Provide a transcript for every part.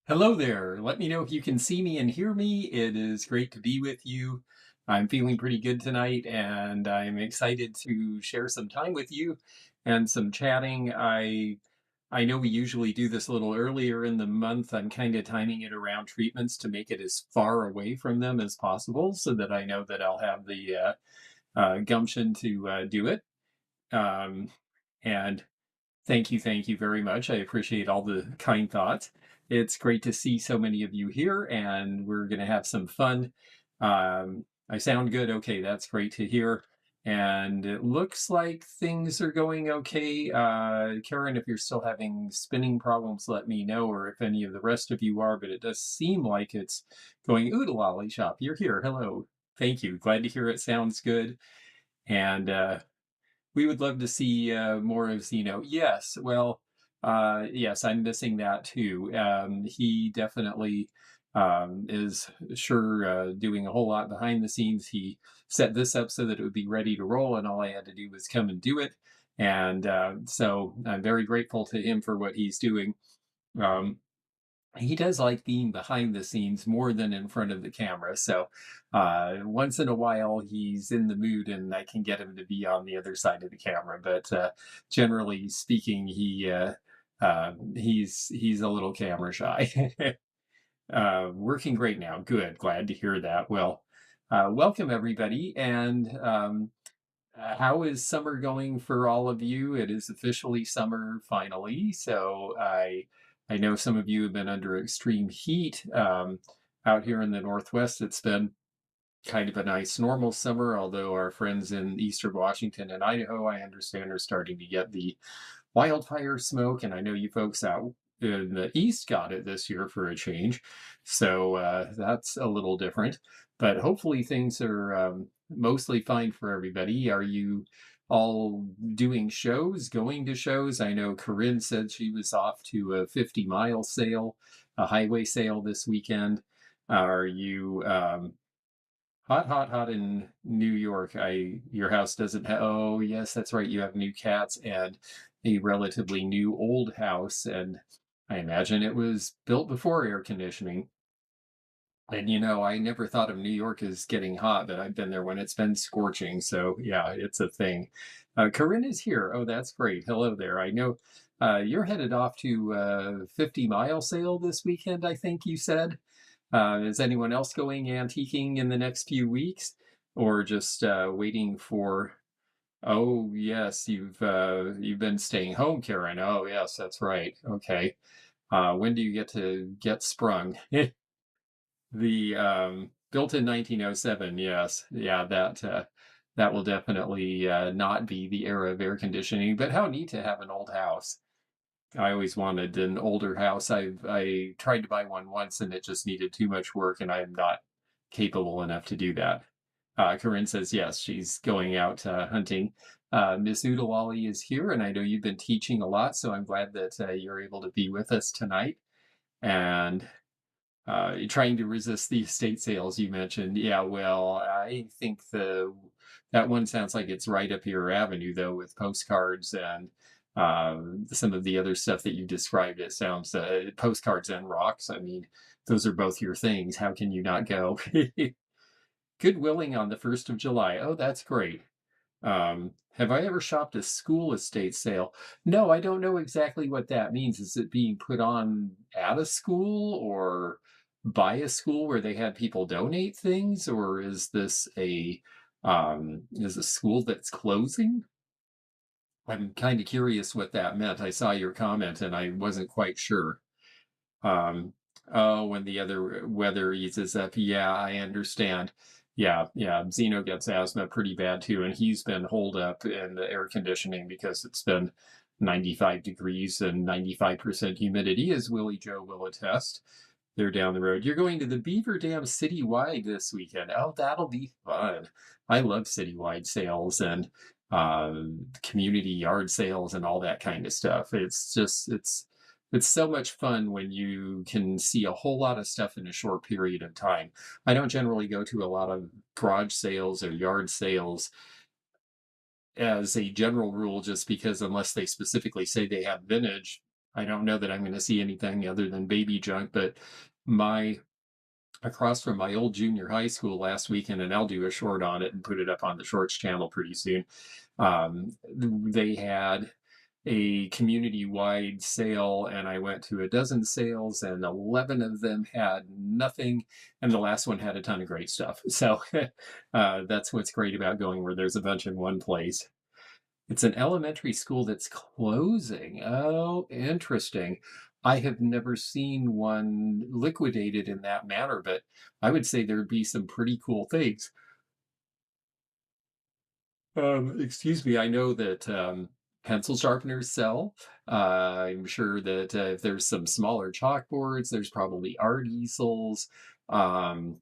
Hello there. Let me know if you can see me and hear me. It is great to be with you. I'm feeling pretty good tonight, and I'm excited to share some time with you and some chatting. I know we usually do this a little earlier in the month. I'm kind of timing it around treatments to make it as far away from them as possible so that I know that I'll have the gumption to do it. Um, and thank you very much. I appreciate all the kind thoughts. It's great to see so many of you here, and we're going to have some fun. I sound good. Okay, that's great to hear. And it looks like things are going okay. Karen, if you're still having spinning problems, let me know, or if any of the rest of you are. But it does seem like it's going oodalali shop. You're here. Hello. Thank you. Glad to hear it sounds good. And we would love to see more of Zeno. Yes, well, yes, I'm missing that too. He definitely is sure doing a whole lot behind the scenes. He set this up so that it would be ready to roll, and all I had to do was come and do it. And so I'm very grateful to him for what he's doing. Um, he does like being behind the scenes more than in front of the camera. So once in a while, he's in the mood, and I can get him to be on the other side of the camera. But generally speaking, he's a little camera shy. Working great now. Good. Glad to hear that. Well, welcome everybody, and how is summer going for all of you? It is officially summer finally. So I know some of you have been under extreme heat. Out here in the Northwest, it's been kind of a nice normal summer, although our friends in eastern Washington and Idaho, I understand, are starting to get the wildfire smoke. And I know you folks out in the east got it this year for a change. So that's a little different. But hopefully things are mostly fine for everybody. Are you all doing shows, going to shows? I know Corinne said she was off to a 50-mile sale, a highway sale this weekend. Are you hot in New York? Your house doesn't have. Oh, yes, that's right. You have new cats and a relatively new old house, and I imagine it was built before air conditioning. And I never thought of New York as getting hot, but I've been there when it's been scorching. So yeah, it's a thing. Corinne is here. Oh, that's great. Hello there. I know you're headed off to 50-mile sale this weekend, I think you said. Is anyone else going antiquing in the next few weeks, or just waiting for? Oh yes, you've been staying home, Karen. Oh yes, that's right. Okay. When do you get to get sprung? The built in 1907. Yes, yeah, that will definitely not be the era of air conditioning. But how neat to have an old house. I always wanted an older house. I tried to buy one once, and it just needed too much work, and I'm not capable enough to do that. Corinne says yes, she's going out hunting. Miss Udalali is here, and I know you've been teaching a lot, so I'm glad that you're able to be with us tonight. And trying to resist the estate sales you mentioned. Yeah, well, I think the that one sounds like it's right up your avenue, though, with postcards and some of the other stuff that you described. It sounds postcards and rocks. I mean, those are both your things. How can you not go? Goodwilling on the 1st of July. Oh, that's great. Have I ever shopped a school estate sale? No, I don't know exactly what that means. Is it being put on at a school or by a school where they had people donate things, or is this a school that's closing? I'm kind of curious what that meant. I saw your comment and I wasn't quite sure. Um, oh, when the other weather eases up. Yeah, I understand. Yeah, yeah. Zeno gets asthma pretty bad too, and he's been holed up in the air conditioning because it's been 95 degrees and 95% humidity, as Willie Joe will attest. They're down the road. You're going to the Beaver Dam Citywide this weekend. Oh, that'll be fun. I love citywide sales and community yard sales and all that kind of stuff. It's so much fun when you can see a whole lot of stuff in a short period of time. I don't generally go to a lot of garage sales or yard sales as a general rule, just because unless they specifically say they have vintage, I don't know that I'm going to see anything other than baby junk, but my across from my old junior high school last weekend, and I'll do a short on it and put it up on the shorts channel pretty soon. They had a community-wide sale, and I went to a dozen sales, and 11 of them had nothing, and the last one had a ton of great stuff. So that's what's great about going where there's a bunch in one place. It's an elementary school that's closing. Oh, interesting. I have never seen one liquidated in that manner, but I would say there'd be some pretty cool things. Excuse me, I know that pencil sharpeners sell. I'm sure that if there's some smaller chalkboards, there's probably art easels. Um,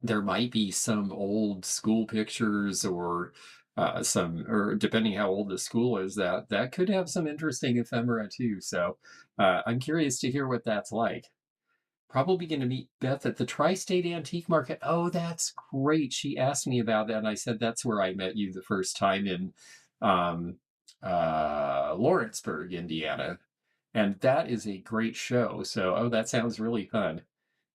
there might be some old school pictures or or depending how old the school is, that could have some interesting ephemera too. So I'm curious to hear what that's like. Probably going to meet Beth at the Tri-State Antique Market. Oh, that's great. She asked me about that, and I said that's where I met you the first time in um, Lawrenceburg, Indiana. And that is a great show. So, oh, that sounds really fun.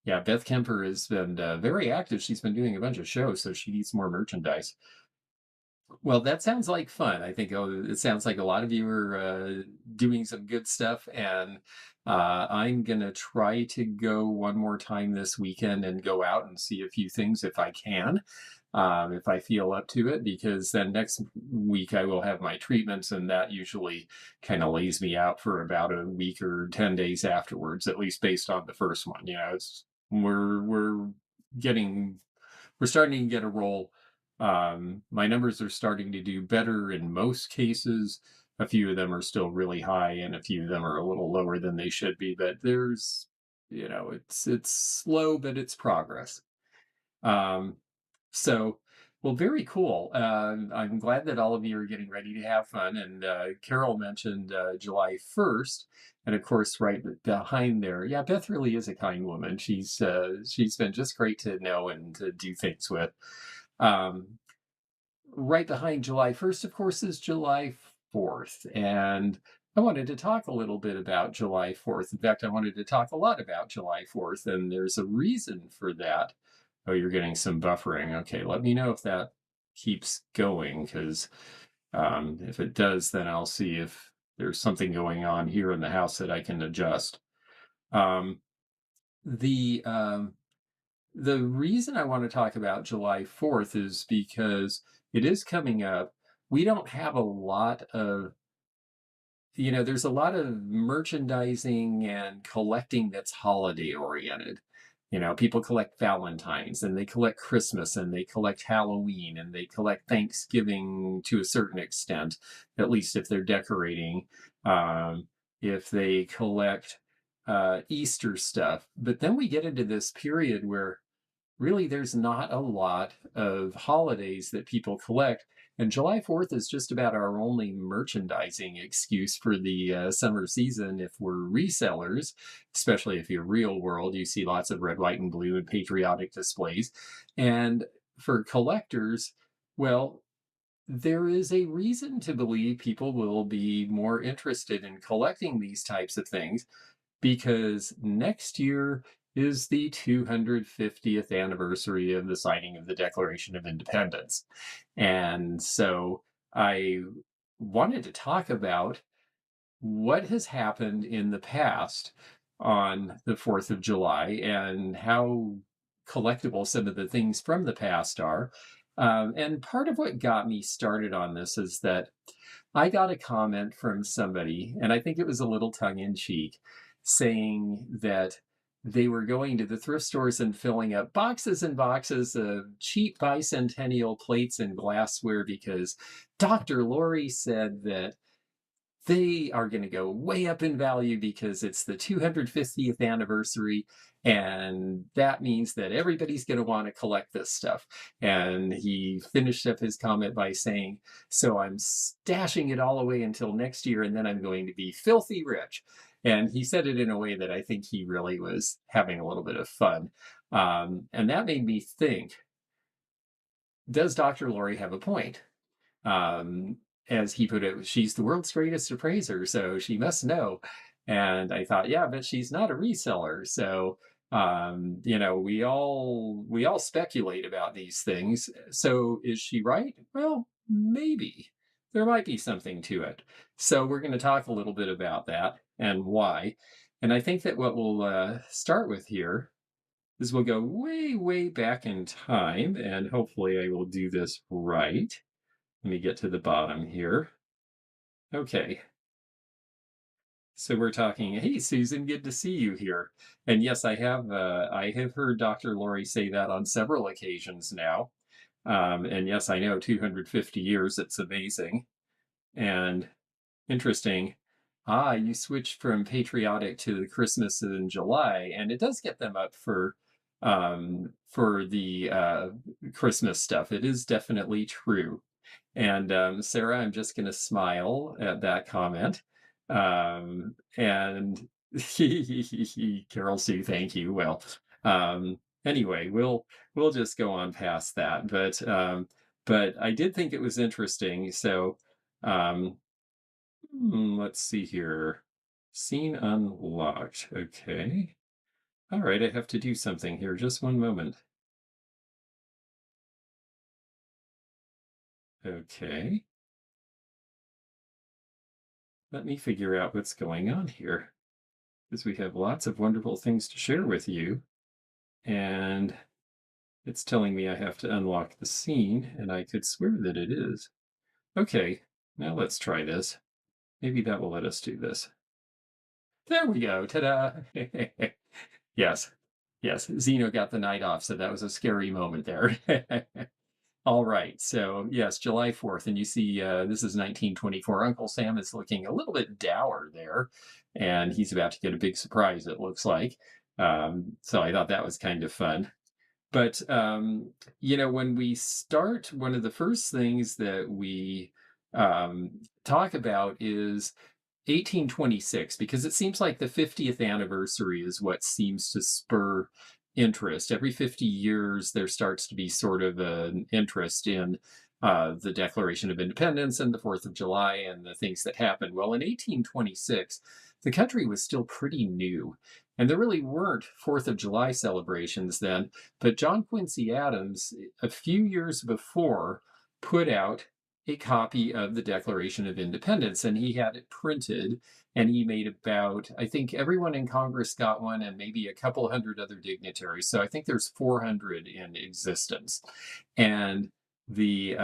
Yeah, Beth Kemper has been very active. She's been doing a bunch of shows, so she needs more merchandise. Well, that sounds like fun. I think it sounds like a lot of you are doing some good stuff, and I'm gonna try to go one more time this weekend and go out and see a few things if I can, if I feel up to it, because then next week I will have my treatments, and that usually kind of lays me out for about a week or 10 days afterwards, at least based on the first one. You know, we're getting we're starting to get a roll. My numbers are starting to do better in most cases. A few of them are still really high, and a few of them are a little lower than they should be. But there's, it's slow, but it's progress. Um, so, well, very cool. I'm glad that all of you are getting ready to have fun. And Carol mentioned July 1st, and of course, right behind there, yeah, Beth really is a kind woman. She's been just great to know and to do things with. Um, right behind July 1st, of course, is July 4th, and I wanted to talk a little bit about July 4th. In fact, I wanted to talk a lot about July 4th, and there's a reason for that. Oh, you're getting some buffering. Okay, let me know if that keeps going, because if it does, then I'll see if there's something going on here in the house that I can adjust. Um, the the reason I want to talk about July 4th is because it is coming up. We don't have a lot of, there's a lot of merchandising and collecting that's holiday oriented. People collect Valentine's and they collect Christmas and they collect Halloween and they collect Thanksgiving to a certain extent, at least if they're decorating. If they collect Easter stuff. But then we get into this period where really there's not a lot of holidays that people collect. And July 4th is just about our only merchandising excuse for the summer season if we're resellers, especially if you're real world. You see lots of red, white, and blue and patriotic displays. And for collectors, well, there is a reason to believe people will be more interested in collecting these types of things because next year is the 250th anniversary of the signing of the Declaration of Independence. And so I wanted to talk about what has happened in the past on the 4th of July and how collectible some of the things from the past are. And part of what got me started on this is that I got a comment from somebody, and I think it was a little tongue in cheek, saying that they were going to the thrift stores and filling up boxes and boxes of cheap bicentennial plates and glassware because Dr. Lori said that they are going to go way up in value because it's the 250th anniversary. And that means that everybody's going to want to collect this stuff. And he finished up his comment by saying, so I'm stashing it all away until next year, and then I'm going to be filthy rich. And he said it in a way that I think he really was having a little bit of fun. And that made me think, does Dr. Lori have a point? Um, as he put it, she's the world's greatest appraiser, so she must know. And I thought, yeah, but she's not a reseller. So, we all speculate about these things. So is she right? Well, maybe there might be something to it. So we're going to talk a little bit about that and why. And I think that what we'll start with here is we'll go way, way back in time, and hopefully I will do this right. Let me get to the bottom here. Okay. So we're talking, hey Susan, good to see you here. And yes, I have heard Dr. Lori say that on several occasions now. And yes, I know 250 years, it's amazing. And interesting. Ah, you switched from patriotic to the Christmas in July, and it does get them up for the Christmas stuff. It is definitely true. And Sarah, I'm just going to smile at that comment. And Carol Sue, thank you. Well, anyway, we'll just go on past that. But I did think it was interesting. So um, let's see here. Scene unlocked. Okay. All right, I have to do something here. Just one moment. Okay. Let me figure out what's going on here, because we have lots of wonderful things to share with you. And it's telling me I have to unlock the scene, and I could swear that it is. Okay, now let's try this. Maybe that will let us do this. There we go. Ta-da! Yes, yes. Zeno got the night off, so that was a scary moment there. All right. So, yes, July 4th. And you see, this is 1924. Uncle Sam is looking a little bit dour there, and he's about to get a big surprise, it looks like. So I thought that was kind of fun. But, when we start, one of the first things that we talk about is 1826, because it seems like the 50th anniversary is what seems to spur interest. Every 50 years, there starts to be sort of an interest in the Declaration of Independence and the 4th of July and the things that happened. Well, in 1826, the country was still pretty new. And there really weren't 4th of July celebrations then. But John Quincy Adams, a few years before, put out a copy of the Declaration of Independence, and he had it printed. And he made about, I think everyone in Congress got one, and maybe a couple hundred other dignitaries. So I think there's 400 in existence. And the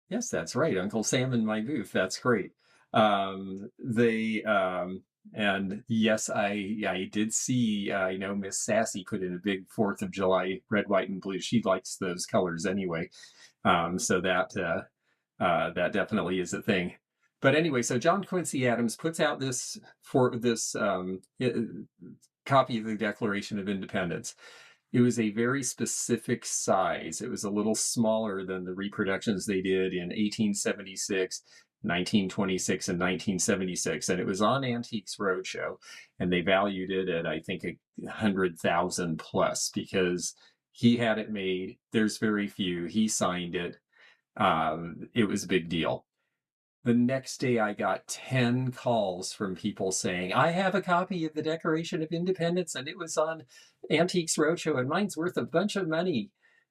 yes, that's right, Uncle Sam in my booth. That's great. They and yes, I did see. I know Miss Sassy put in a big 4th of July red, white, and blue. She likes those colors anyway. So that definitely is a thing. But anyway, so John Quincy Adams puts out this copy of the Declaration of Independence. It was a very specific size. It was a little smaller than the reproductions they did in 1876, 1926, and 1976. And it was on Antiques Roadshow. And they valued it at, I think, 100,000 plus, because he had it made. There's very few. He signed it. It was a big deal. The next day, I got 10 calls from people saying, I have a copy of the Declaration of Independence, and it was on Antiques Roadshow, and mine's worth a bunch of money.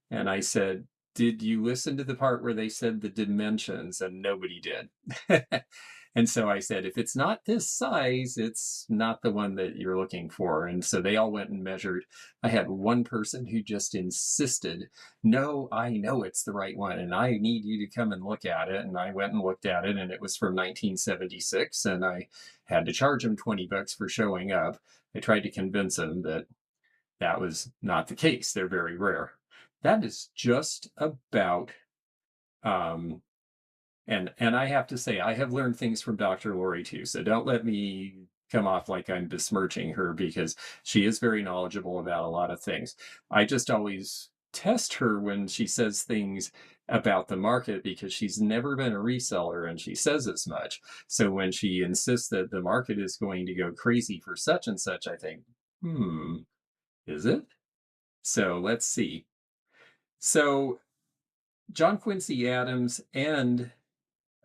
And I said, did you listen to the part where they said the dimensions? And nobody did. And so I said, if it's not this size, it's not the one that you're looking for. And so they all went and measured. I had one person who just insisted, no, I know it's the right one, and I need you to come and look at it. And I went and looked at it, and it was from 1976, and I had to charge him 20 bucks for showing up. I tried to convince him that that was not the case. They're very rare. That is just about um, and I have to say, I have learned things from Dr. Lori too. So don't let me come off like I'm besmirching her, because she is very knowledgeable about a lot of things. I just always test her when she says things about the market, because she's never been a reseller and she says as much. So when she insists that the market is going to go crazy for such and such, I think, is it? So let's see. So John Quincy Adams and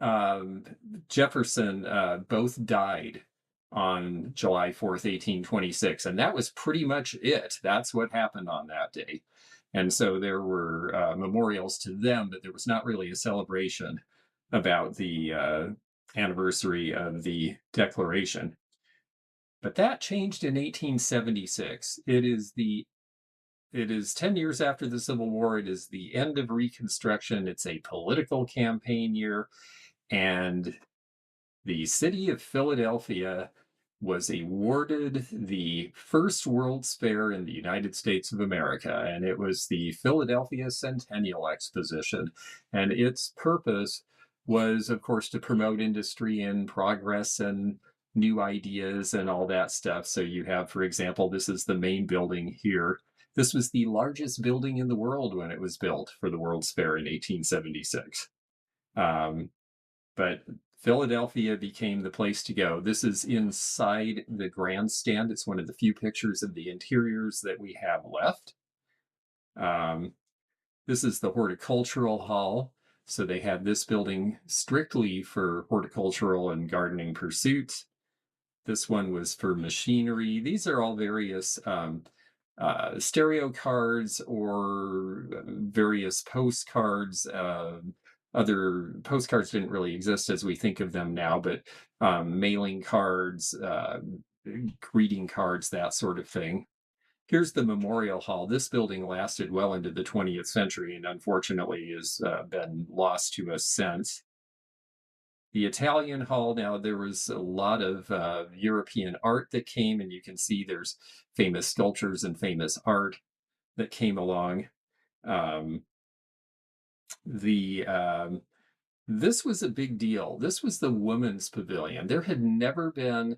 um, Jefferson both died on July 4th, 1826. And that was pretty much it. That's what happened on that day. And so there were memorials to them, but there was not really a celebration about the anniversary of the Declaration. But that changed in 1876. It is 10 years after the Civil War. It is the end of Reconstruction. It's a political campaign year. And the city of Philadelphia was awarded the first World's Fair in the United States of America, and it was the Philadelphia Centennial Exposition. And its purpose was, of course, to promote industry and progress and new ideas and all that stuff. So you have, for example, this is the main building here. This was the largest building in the world when it was built for the World's Fair in 1876. Um, but Philadelphia became the place to go. This is inside the grandstand. It's one of the few pictures of the interiors that we have left. Um, this is the horticultural hall. So they had this building strictly for horticultural and gardening pursuits. This one was for machinery. These are all various stereo cards or various postcards. Other postcards didn't really exist as we think of them now, but mailing cards, greeting cards, that sort of thing. Here's the Memorial Hall. This building lasted well into the 20th century and unfortunately has been lost to us since. The Italian Hall, now there was a lot of European art that came, and you can see there's famous sculptures and famous art that came along. Um, the This was a big deal. This was the Women's Pavilion. There had never been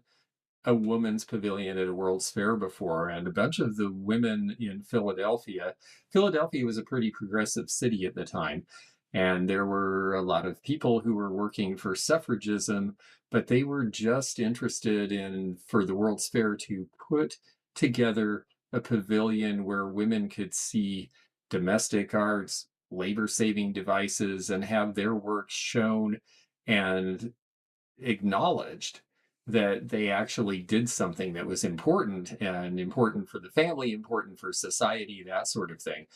a women's pavilion at a World's Fair before, and a bunch of the women in Philadelphia was a pretty progressive city at the time, and there were a lot of people who were working for suffragism, but they were just interested in, for the World's Fair, to put together a pavilion where women could see domestic arts, labor saving devices, and have their work shown and acknowledged that they actually did something that was important and important for the family, important for society, that sort of thing.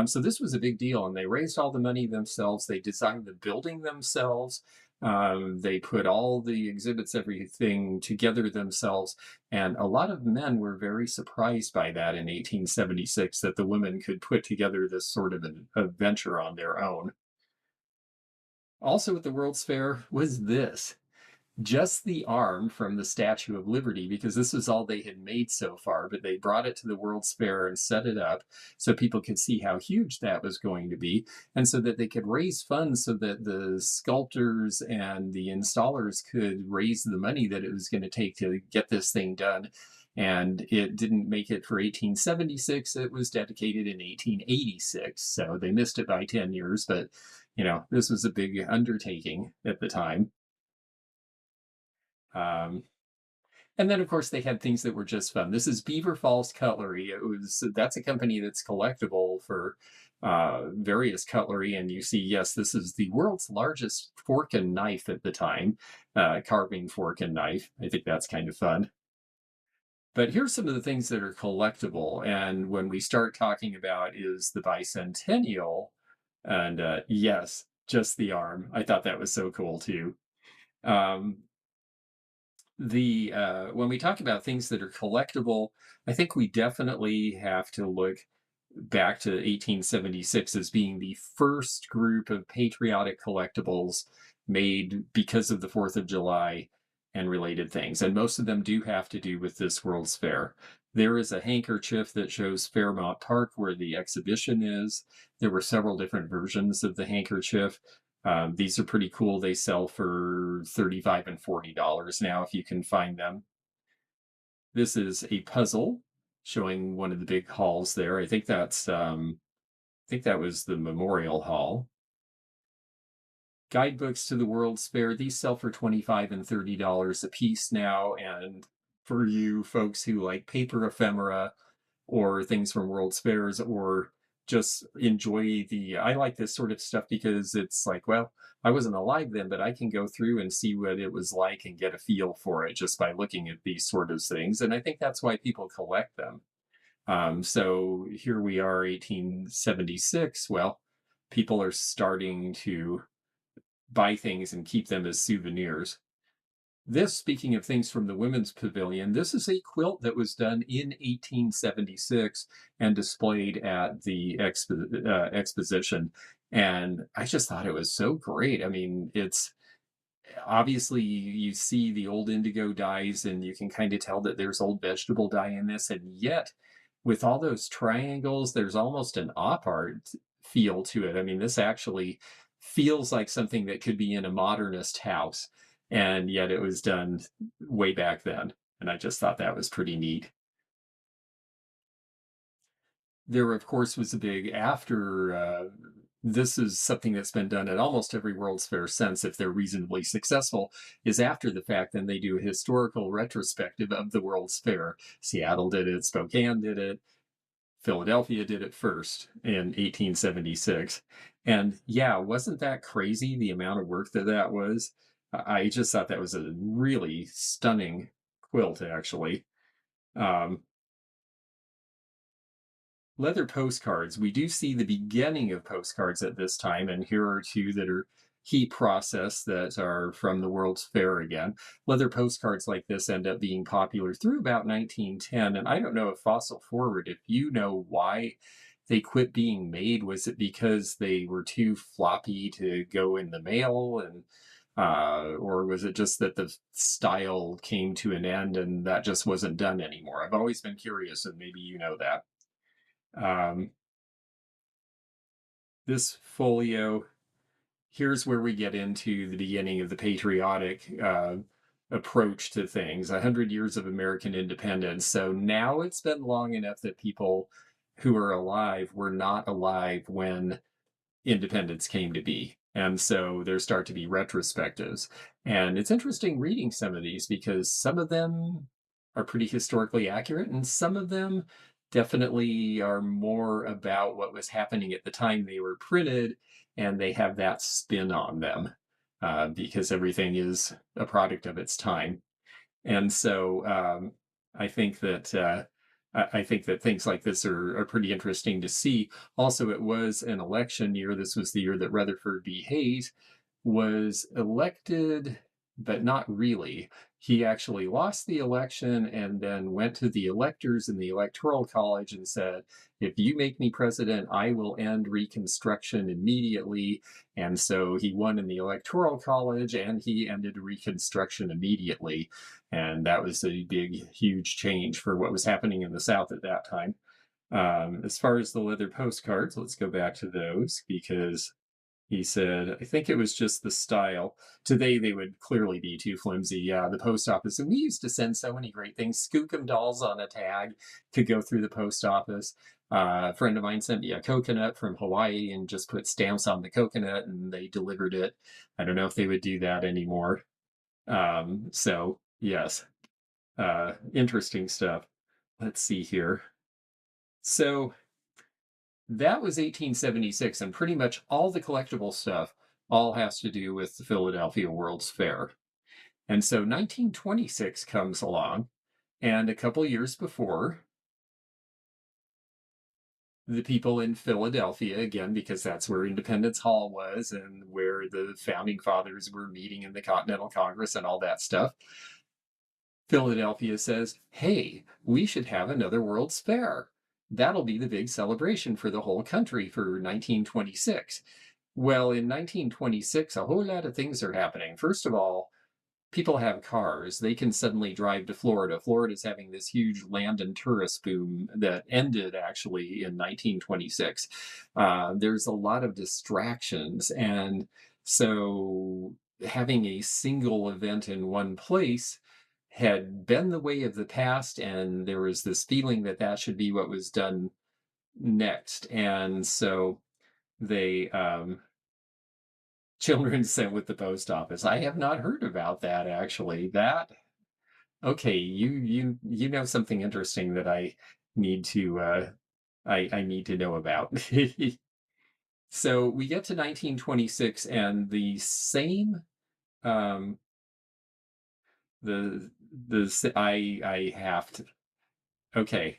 So this was a big deal, and they raised all the money themselves. They designed the building themselves. They put all the exhibits, everything together themselves. And a lot of men were very surprised by that in 1876, that the women could put together this sort of an adventure on their own. Also at the World's Fair was this, just the arm from the Statue of Liberty, because this was all they had made so far, but they brought it to the World's Fair and set it up so people could see how huge that was going to be, and so that they could raise funds so that the sculptors and the installers could raise the money that it was going to take to get this thing done. And it didn't make it for 1876. It was dedicated in 1886. So they missed it by 10 years, but this was a big undertaking at the time. Um, and then, of course, they had things that were just fun. This is Beaver Falls Cutlery. That's a company that's collectible for various cutlery, and you see, yes, this is the world's largest fork and knife at the time, carving fork and knife. I think that's kind of fun. But here's some of the things that are collectible, and when we start talking about is the bicentennial, and yes, just the arm. I thought that was so cool too. Um, the When we talk about things that are collectible, I think we definitely have to look back to 1876 as being the first group of patriotic collectibles made because of the 4th of July and related things. And most of them do have to do with this World's Fair. There is a handkerchief that shows Fairmount Park where the exhibition is. There were several different versions of the handkerchief. These are pretty cool. They sell for $35 and $40 now if you can find them. This is a puzzle showing one of the big halls there. I think that was the Memorial Hall. Guidebooks to the World's Fair. These sell for $25 and $30 a piece now. And for you folks who like paper ephemera or things from World's Fairs or just enjoy I like this sort of stuff because it's like, well, I wasn't alive then, but I can go through and see what it was like and get a feel for it just by looking at these sort of things. And I think that's why people collect them. So here we are, 1876. Well, people are starting to buy things and keep them as souvenirs. This, speaking of things from the Women's Pavilion, this is a quilt that was done in 1876 and displayed at the exposition. And I just thought it was so great. I mean, it's obviously you see the old indigo dyes and you can kind of tell that there's old vegetable dye in this, and yet with all those triangles there's almost an op art feel to it. I mean, this actually feels like something that could be in a modernist house, and yet it was done way back then, and I just thought that was pretty neat. There, of course, was a big after. This is something that's been done at almost every World's Fair since, if they're reasonably successful, is after the fact, then they do a historical retrospective of the World's Fair. Seattle did it, Spokane did it, Philadelphia did it first in 1876. And yeah, wasn't that crazy the amount of work that that was? I just thought that was a really stunning quilt, actually. Um, Leather postcards. We do see the beginning of postcards at this time, and here are two that are heat processed that are from the World's Fair again. Leather postcards like this end up being popular through about 1910, and I don't know if Fossil Forward, if you know why they quit being made. Was it because they were too floppy to go in the mail, and or was it just that the style came to an end and that just wasn't done anymore? I've always been curious, and maybe you know that. Um, this folio, here's where we get into the beginning of the patriotic approach to things. 100 years of American independence. So now it's been long enough that people who are alive were not alive when independence came to be. And so there start to be retrospectives. And it's interesting reading some of these because some of them are pretty historically accurate, and some of them definitely are more about what was happening at the time they were printed, and they have that spin on them because everything is a product of its time. And so I think that I think that things like this are pretty interesting to see. Also, it was an election year. This was the year that Rutherford B. Hayes was elected, but not really. He actually lost the election and then went to the electors in the Electoral College and said, if you make me president, I will end Reconstruction immediately. And so he won in the Electoral College and he ended Reconstruction immediately. And that was a big, huge change for what was happening in the South at that time. As far as the leather postcards, let's go back to those because he said, I think it was just the style. Today they would clearly be too flimsy. Yeah, the post office. And we used to send so many great things. Skookum dolls on a tag could go through the post office. A friend of mine sent me a coconut from Hawaii and just put stamps on the coconut and they delivered it. I don't know if they would do that anymore. So, yes, interesting stuff. Let's see here. So, that was 1876, and pretty much all the collectible stuff all has to do with the Philadelphia World's Fair. And so 1926 comes along, and a couple years before, the people in Philadelphia, again, because that's where Independence Hall was and where the founding fathers were meeting in the Continental Congress and all that stuff, Philadelphia says, hey, we should have another World's Fair. That'll be the big celebration for the whole country for 1926. Well, in 1926, a whole lot of things are happening. First of all, people have cars. They can suddenly drive to Florida. Florida's having this huge land and tourist boom that ended actually in 1926. There's a lot of distractions. And so having a single event in one place had been the way of the past. And there was this feeling that that should be what was done next. And so they, children sent with the post office. I have not heard about that actually. That okay, you know something interesting that I need to I need to know about. So we get to 1926, and the same um, I have to. Okay,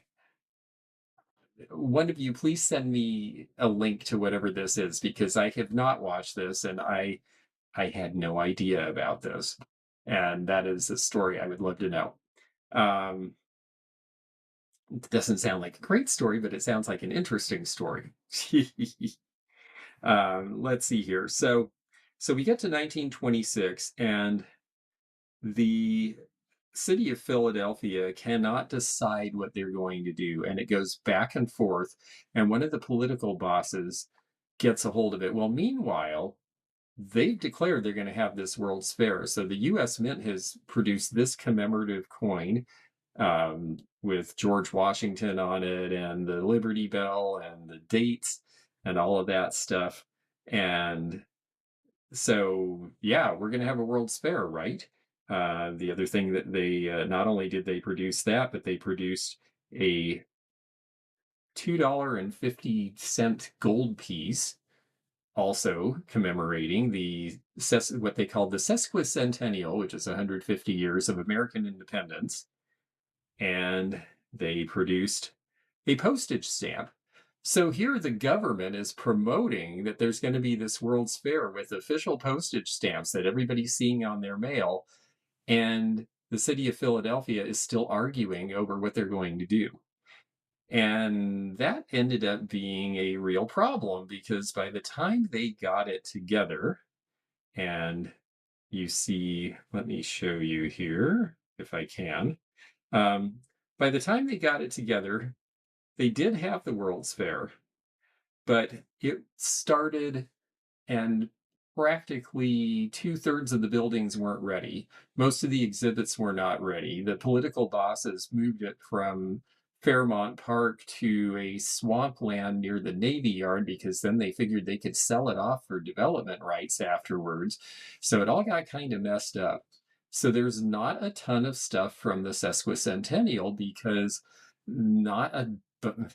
one of you please send me a link to whatever this is, because I have not watched this, and I had no idea about this, and that is a story I would love to know. Um, it doesn't sound like a great story, but it sounds like an interesting story. Let's see here. So we get to 1926, and the city of Philadelphia cannot decide what they're going to do, and it goes back and forth. And one of the political bosses gets a hold of it. Well, meanwhile, they've declared they're going to have this World's Fair. So the U.S. Mint has produced this commemorative coin, with George Washington on it, and the Liberty Bell, and the dates, and all of that stuff. And so, yeah, we're going to have a World's Fair, right? The other thing that they not only did they produce that, but they produced a $2.50 gold piece, also commemorating what they called the sesquicentennial, which is 150 years of American independence. And they produced a postage stamp. So here the government is promoting that there's going to be this World's Fair with official postage stamps that everybody's seeing on their mail. And the city of Philadelphia is still arguing over what they're going to do. And that ended up being a real problem, because by the time they got it together, and you see, let me show you here if I can. Um, by the time they got it together, they did have the World's Fair, but it started, and practically two-thirds of the buildings weren't ready. Most of the exhibits were not ready. The political bosses moved it from Fairmount Park to a swampland near the Navy Yard, because then they figured they could sell it off for development rights afterwards. So it all got kind of messed up. So there's not a ton of stuff from the sesquicentennial, because not a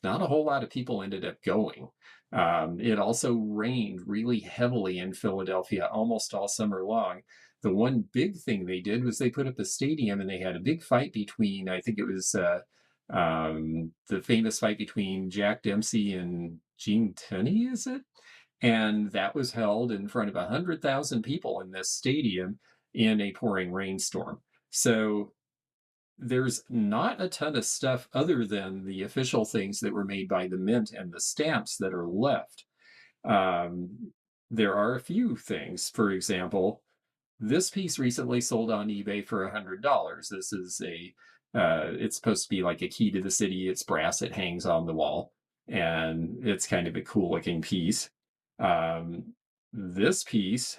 not a whole lot of people ended up going. It also rained really heavily in Philadelphia almost all summer long. The one big thing they did was they put up a stadium, and they had a big fight between, I think it was the famous fight between Jack Dempsey and Gene Tunney, is it? And that was held in front of 100,000 people in this stadium in a pouring rainstorm. So there's not a ton of stuff other than the official things that were made by the mint and the stamps that are left. Um, there are a few things. For example, this piece recently sold on eBay for $100. This is it's supposed to be like a key to the city. It's brass. It hangs on the wall, and it's kind of a cool looking piece. This piece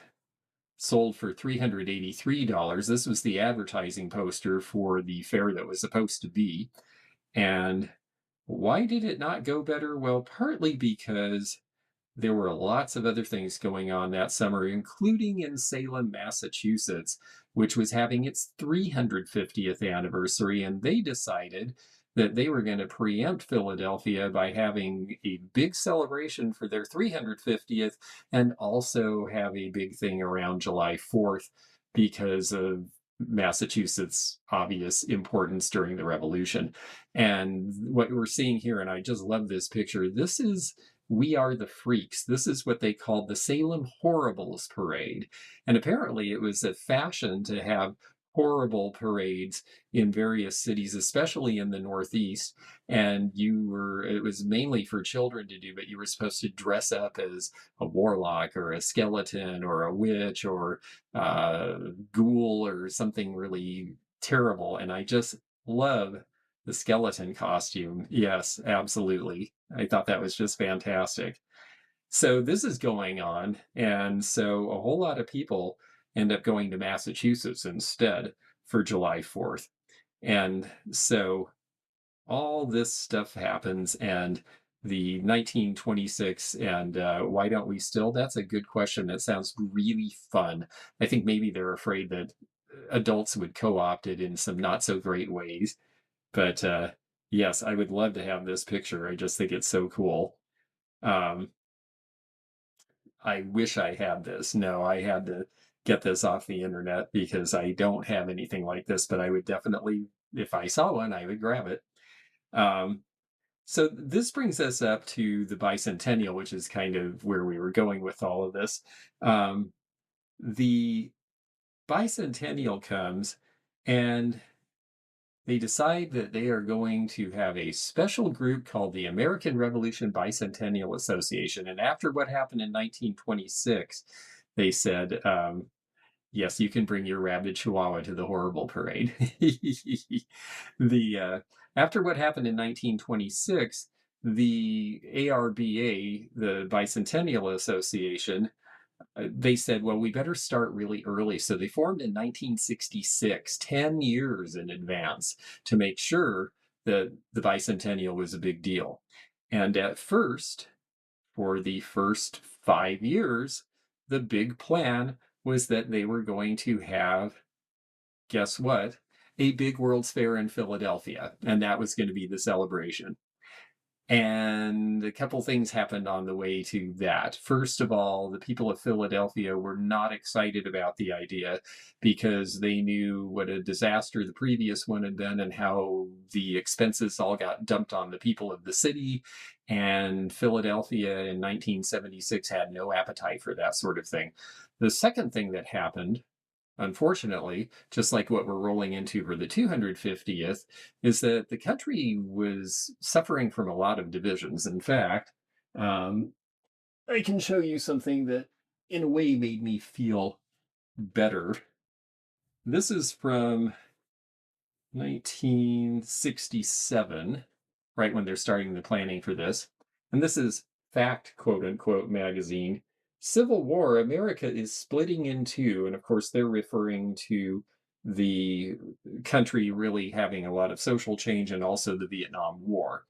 sold for $383. This was the advertising poster for the fair that was supposed to be. And why did it not go better? Well, partly because there were lots of other things going on that summer, including in Salem, Massachusetts, which was having its 350th anniversary. And they decided that they were going to preempt Philadelphia by having a big celebration for their 350th, and also have a big thing around July 4th because of Massachusetts' obvious importance during the Revolution. And what we're seeing here, and I just love this picture, this is We Are the Freaks. This is what they called the Salem Horribles Parade. And apparently it was a fashion to have horrible parades in various cities, especially in the Northeast. And it was mainly for children to do, but you were supposed to dress up as a warlock or a skeleton or a witch or a ghoul or something really terrible. And I just love the skeleton costume. Yes, absolutely. I thought that was just fantastic. So this is going on, and so a whole lot of people end up going to Massachusetts instead for July 4th. And so all this stuff happens, and the 1926, and why don't we still? That's a good question. That sounds really fun. I think maybe they're afraid that adults would co-opt it in some not so great ways. But Yes, I would love to have this picture. I just think it's so cool. Um, I wish I had this. No, I had to get this off the internet because I don't have anything like this, but I would definitely, if I saw one, I would grab it. Um, so this brings us up to the bicentennial, which is kind of where we were going with all of this. Um, the bicentennial comes, and they decide that they are going to have a special group called the American Revolution Bicentennial Association. And after what happened in 1926, they said, yes, you can bring your rabid chihuahua to the horrible parade. the After what happened in 1926, the ARBA, the Bicentennial Association, they said, well, we better start really early. So they formed in 1966, 10 years in advance, to make sure that the bicentennial was a big deal. And at first, for the first 5 years, the big plan was that they were going to have, guess what? A big World's Fair in Philadelphia. And that was going to be the celebration. And a couple things happened on the way to that. First of all, the people of Philadelphia were not excited about the idea because they knew what a disaster the previous one had been and how the expenses all got dumped on the people of the city. And Philadelphia in 1976 had no appetite for that sort of thing. The second thing that happened, unfortunately, just like what we're rolling into for the 250th, is that the country was suffering from a lot of divisions. In fact, um, I can show you something that, in a way, made me feel better. This is from 1967, right when they're starting the planning for this. And this is Fact, quote unquote, magazine. Civil War, America is splitting in two. And of course, they're referring to the country really having a lot of social change and also the Vietnam War.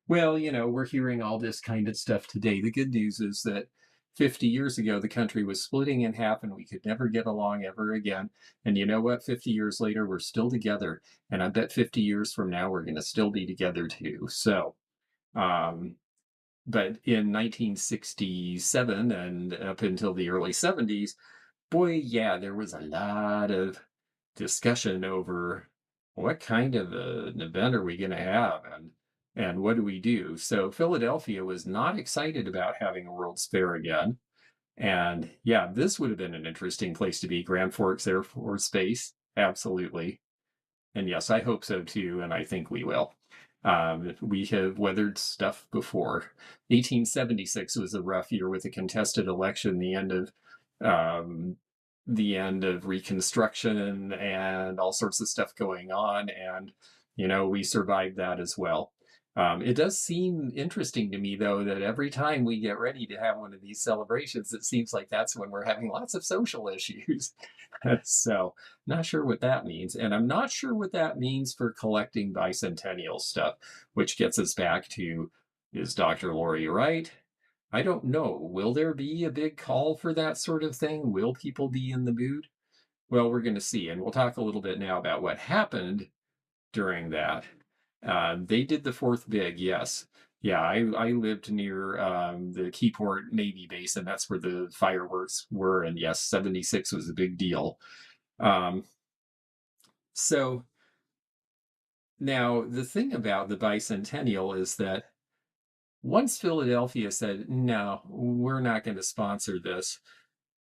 Well, we're hearing all this kind of stuff today. The good news is that 50 years ago, the country was splitting in half and we could never get along ever again. And you know what? 50 years later, we're still together. And I bet 50 years from now, we're going to still be together too. Um, but in 1967 and up until the early 70s, boy, yeah, there was a lot of discussion over what kind of an event are we going to have and what do we do. So Philadelphia was not excited about having a World's Fair again. And yeah, this would have been an interesting place to be. Grand Forks Air Force Base, absolutely. And yes, I hope so too, and I think we will. We have weathered stuff before. 1876 was a rough year with a contested election, um, the end of Reconstruction, and all sorts of stuff going on, and we survived that as well. It does seem interesting to me, though, that every time we get ready to have one of these celebrations, it seems like that's when we're having lots of social issues. So, not sure what that means. And I'm not sure what that means for collecting bicentennial stuff, which gets us back to, is Dr. Lori right? I don't know. Will there be a big call for that sort of thing? Will people be in the mood? Well, we're going to see. And we'll talk a little bit now about what happened during that. They did the fourth big, yes. Yeah, I lived near the Keyport Navy base, and that's where the fireworks were. And yes, 76 was a big deal. Um, so now the thing about the bicentennial is that once Philadelphia said, no, we're not going to sponsor this,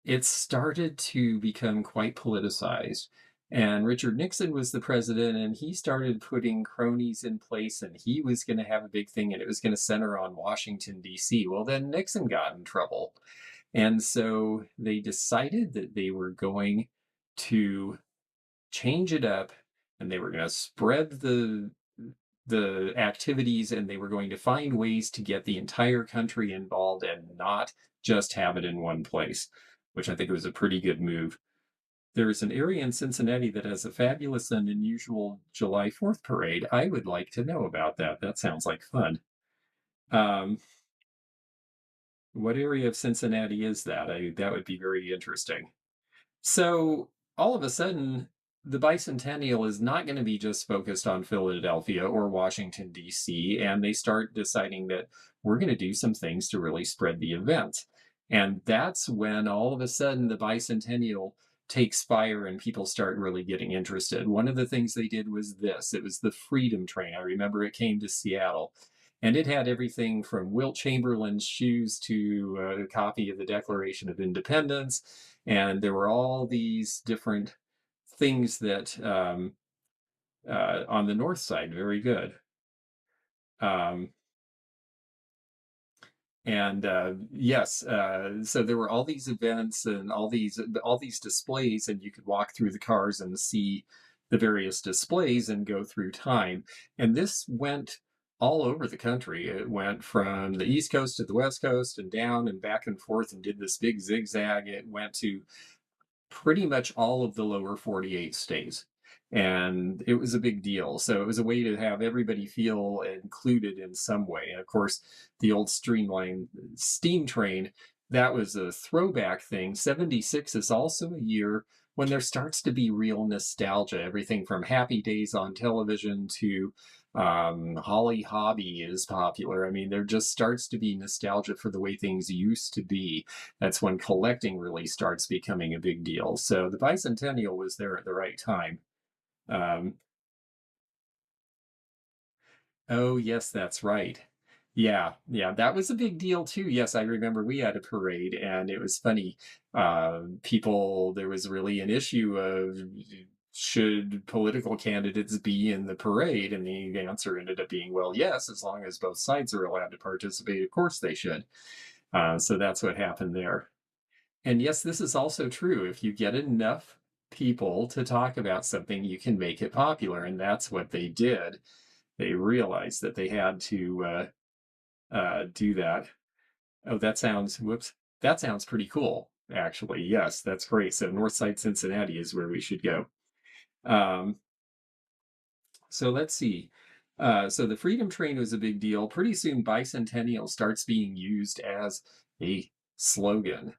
it started to become quite politicized. And Richard Nixon was the president, and he started putting cronies in place, and he was going to have a big thing, and it was going to center on Washington, D.C. Well, then Nixon got in trouble. And so they decided that they were going to change it up, and they were going to spread the activities, and they were going to find ways to get the entire country involved and not just have it in one place, which I think was a pretty good move. There is an area in Cincinnati that has a fabulous and unusual July 4th parade. I would like to know about that. That sounds like fun. Um, what area of Cincinnati is that? That would be very interesting. So all of a sudden, the bicentennial is not going to be just focused on Philadelphia or Washington, D.C., and they start deciding that we're going to do some things to really spread the event. And that's when all of a sudden the bicentennial takes fire and people start really getting interested. One of the things they did was this, it was the Freedom Train. I remember it came to Seattle. And it had everything from Wilt Chamberlain's shoes to a copy of the Declaration of Independence. And there were all these different things that on the north side, very good. Um, and yes, so there were all these events and all these displays, and you could walk through the cars and see the various displays and go through time. And this went all over the country. It went from the East Coast to the West Coast and down and back and forth and did this big zigzag. It went to pretty much all of the lower 48 states. And it was a big deal. So it was a way to have everybody feel included in some way. And of course, the old streamline steam train, that was a throwback thing. 76 is also a year when there starts to be real nostalgia. Everything from Happy Days on television to Holly Hobby is popular. I mean, there just starts to be nostalgia for the way things used to be. That's when collecting really starts becoming a big deal. So the bicentennial was there at the right time. Um, oh, yes, that's right. Yeah, yeah, that was a big deal too. Yes, I remember we had a parade and it was funny. There was really an issue of should political candidates be in the parade? And the answer ended up being, well, yes, as long as both sides are allowed to participate, of course they should. So that's what happened there. And yes, this is also true. If you get enough people to talk about something, you can make it popular. And that's what they did. They realized that they had to do that. Oh, whoops, that sounds pretty cool, actually. Yes, that's great. So, Northside Cincinnati is where we should go. Um, so, let's see. So, the Freedom Train was a big deal. Pretty soon, bicentennial starts being used as a slogan.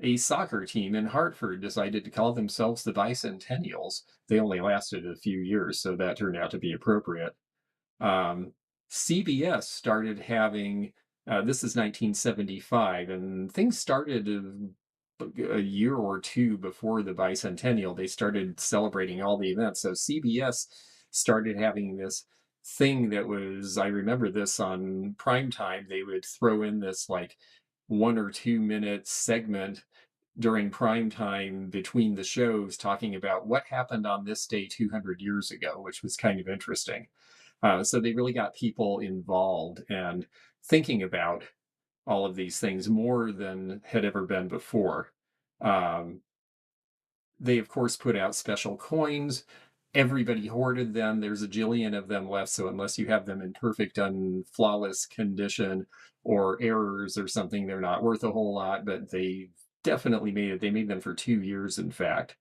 A soccer team in Hartford decided to call themselves the Bicentennials. They only lasted a few years, so that turned out to be appropriate. Um, CBS started having, this is 1975, and things started a year or two before the bicentennial. They started celebrating all the events. So CBS started having this thing that was, I remember this on prime time, they would throw in this like 1 or 2 minute segment during prime time between the shows talking about what happened on this day 200 years ago, which was kind of interesting. So they really got people involved and thinking about all of these things more than had ever been before. Um, they, of course, put out special coins. Everybody hoarded them. There's a jillion of them left. So unless you have them in perfect and flawless condition or errors or something, they're not worth a whole lot. But they definitely made it. They made them for 2 years, in fact.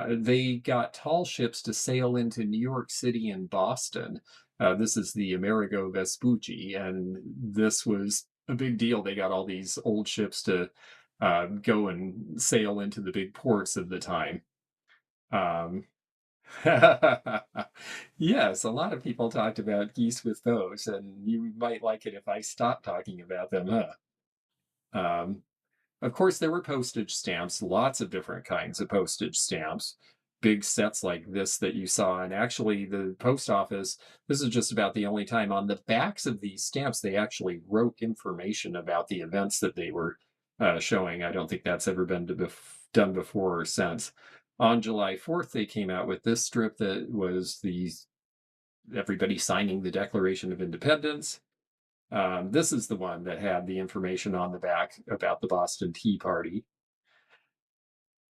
They got tall ships to sail into New York City and Boston. This is the Amerigo Vespucci, and this was a big deal. They got all these old ships to go and sail into the big ports of the time. Um, yes, a lot of people talked about geese with bows, and you might like it if I stop talking about them, huh? Um, Of course, there were postage stamps, lots of different kinds of postage stamps, big sets like this that you saw. And actually, the post office, this is just about the only time on the backs of these stamps, they actually wrote information about the events that they were showing. I don't think that's ever been done before or since. On July 4th, they came out with this strip that was everybody signing the Declaration of Independence. This is the one that had the information on the back about the Boston Tea Party.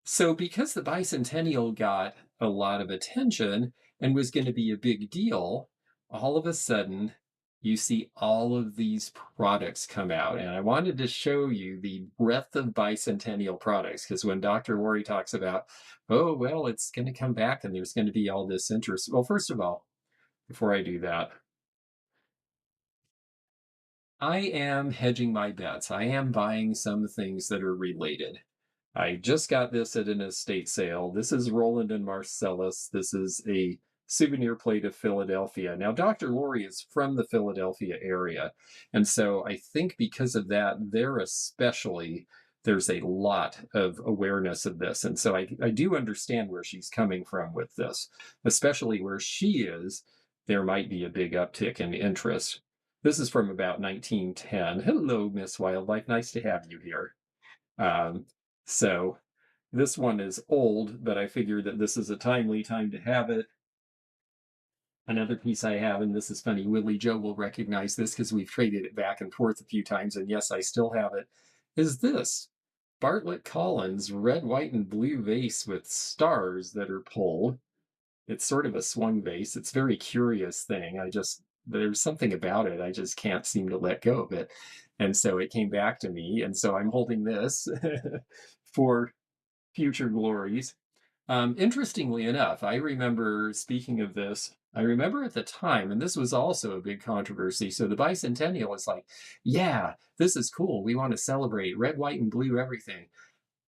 So, because the bicentennial got a lot of attention and was going to be a big deal, all of a sudden you see all of these products come out. And I wanted to show you the breadth of bicentennial products because when Dr. Worry talks about, oh, well, it's going to come back and there's going to be all this interest. Well, first of all, before I do that, I am hedging my bets. I am buying some things that are related. I just got this at an estate sale. This is Roland and Marcellus. This is a souvenir plate of Philadelphia. Now, Dr. Lori is from the Philadelphia area. And so I think because of that, there especially, there's a lot of awareness of this. And so I do understand where she's coming from with this, especially where she is. There might be a big uptick in interest. This is from about 1910. Hello, Miss Wildlife. Nice to have you here. Um, so this one is old, but I figured that this is a timely time to have it. Another piece I have, and this is funny, Willie Joe will recognize this because we've traded it back and forth a few times, and yes, I still have it, is this Bartlett Collins red, white, and blue vase with stars that are pulled. It's sort of a swung vase. It's a very curious thing. There's something about it. I just can't seem to let go of it. And so it came back to me. And so I'm holding this for future glories. Interestingly enough, I remember speaking of this, I remember at the time, and this was also a big controversy. So the bicentennial is like, yeah, this is cool. We want to celebrate red, white, and blue everything.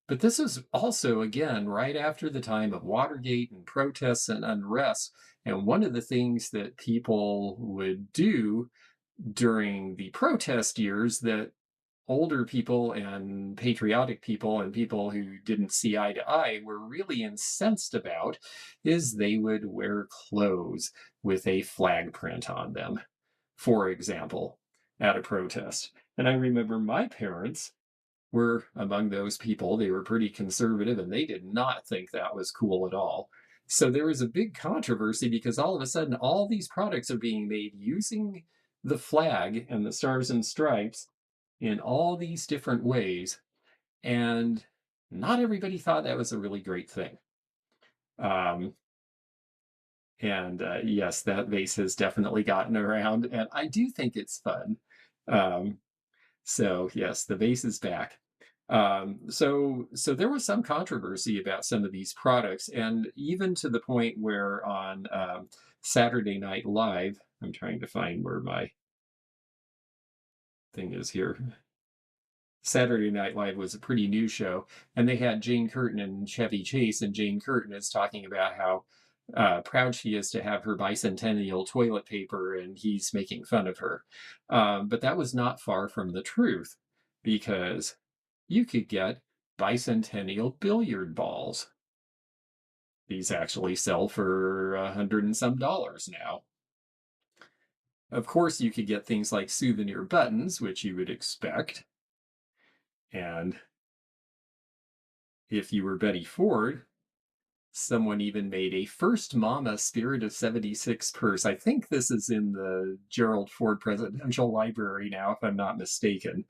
But this was also, again, right after the time of Watergate and protests and unrest. And one of the things that people would do during the protest years that older people and patriotic people and people who didn't see eye to eye were really incensed about is they would wear clothes with a flag print on them, for example, at a protest. And I remember my parents were among those people. They were pretty conservative and they did not think that was cool at all. So there was a big controversy because all of a sudden, all these products are being made using the flag and the stars and stripes in all these different ways. And not everybody thought that was a really great thing. Um, and yes, that vase has definitely gotten around, and I do think it's fun. Um, So yes, the vase is back. So there was some controversy about some of these products, and even to the point where on Saturday Night Live, I'm trying to find where my thing is here. Saturday Night Live was a pretty new show, and they had Jane Curtin and Chevy Chase, and Jane Curtin is talking about how proud she is to have her bicentennial toilet paper, and he's making fun of her. But that was not far from the truth, because you could get bicentennial billiard balls. These actually sell for $100 and some now. Of course, you could get things like souvenir buttons, which you would expect. And if you were Betty Ford, someone even made a First Mama Spirit of 76 purse. I think this is in the Gerald Ford Presidential Library now, if I'm not mistaken.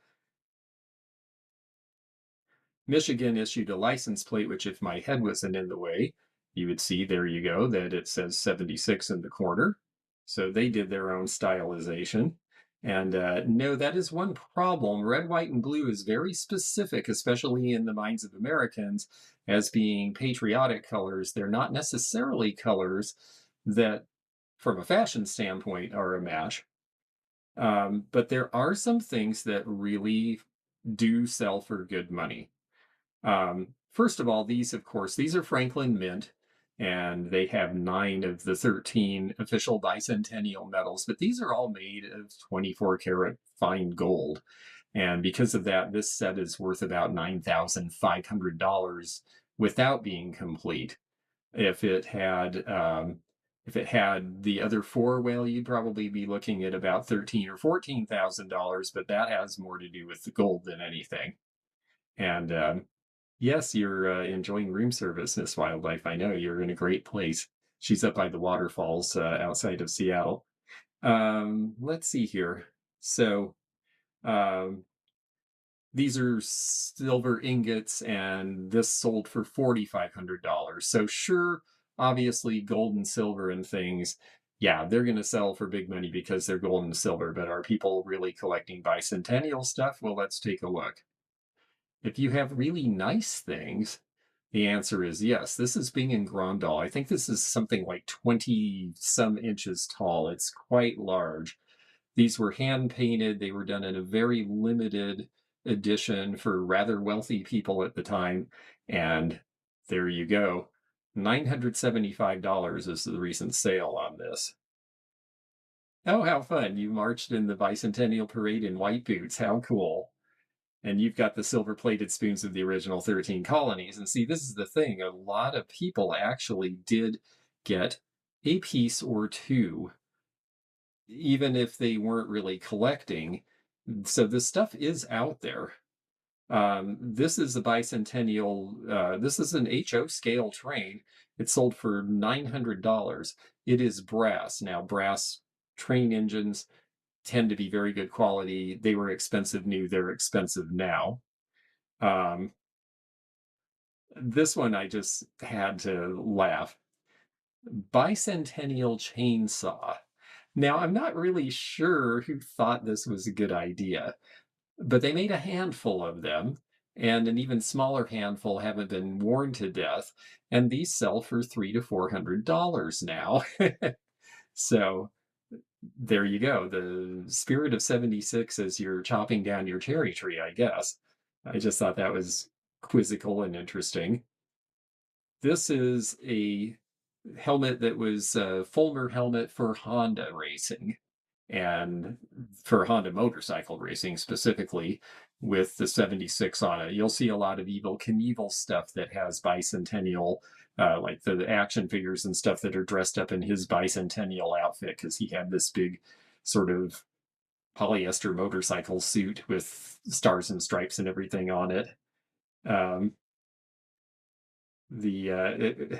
Michigan issued a license plate, which, if my head wasn't in the way, you would see, there you go, that it says 76 in the corner. So they did their own stylization. And no, that is one problem. Red, white, and blue is very specific, especially in the minds of Americans, as being patriotic colors. They're not necessarily colors that, from a fashion standpoint, are a match. But there are some things that really do sell for good money. First of all, these, of course, these are Franklin Mint, and they have 9 of the 13 official bicentennial medals, but these are all made of 24 karat fine gold. And because of that, this set is worth about $9,500 without being complete. If it had, the other 4, well, you'd probably be looking at about $13,000 or $14,000, but that has more to do with the gold than anything. And yes, you're enjoying room service, Miss Wildlife. I know you're in a great place. She's up by the waterfalls outside of Seattle. Let's see here. So um, these are silver ingots, and this sold for $4,500. So sure, obviously, gold and silver and things. Yeah, they're going to sell for big money because they're gold and silver. But are people really collecting bicentennial stuff? Well, let's take a look. If you have really nice things, the answer is yes. This is being in Grandal. I think this is something like 20 some inches tall. It's quite large. These were hand painted. They were done in a very limited edition for rather wealthy people at the time. And there you go. $975 is the recent sale on this. Oh, how fun. You marched in the bicentennial parade in white boots. How cool. And you've got the silver plated spoons of the original 13 colonies. And see, this is the thing. A lot of people actually did get a piece or two, even if they weren't really collecting. So this stuff is out there. This is a bicentennial, this is an HO scale train. It's sold for $900. It is brass. Now, brass train engines tend to be very good quality. They were expensive new, they're expensive now. Um, this one I just had to laugh. Bicentennial chainsaw. Now, I'm not really sure who thought this was a good idea, but they made a handful of them, and an even smaller handful haven't been worn to death, and these sell for $300 to $400 now. So there you go. The spirit of 76 as you're chopping down your cherry tree, I guess. I just thought that was quizzical and interesting. This is a helmet that was a Fulmer helmet for Honda racing and for Honda motorcycle racing specifically with the 76 on it. You'll see a lot of Evil Knievel stuff that has bicentennial, like the action figures and stuff that are dressed up in his bicentennial outfit because he had this big sort of polyester motorcycle suit with stars and stripes and everything on it. Um, the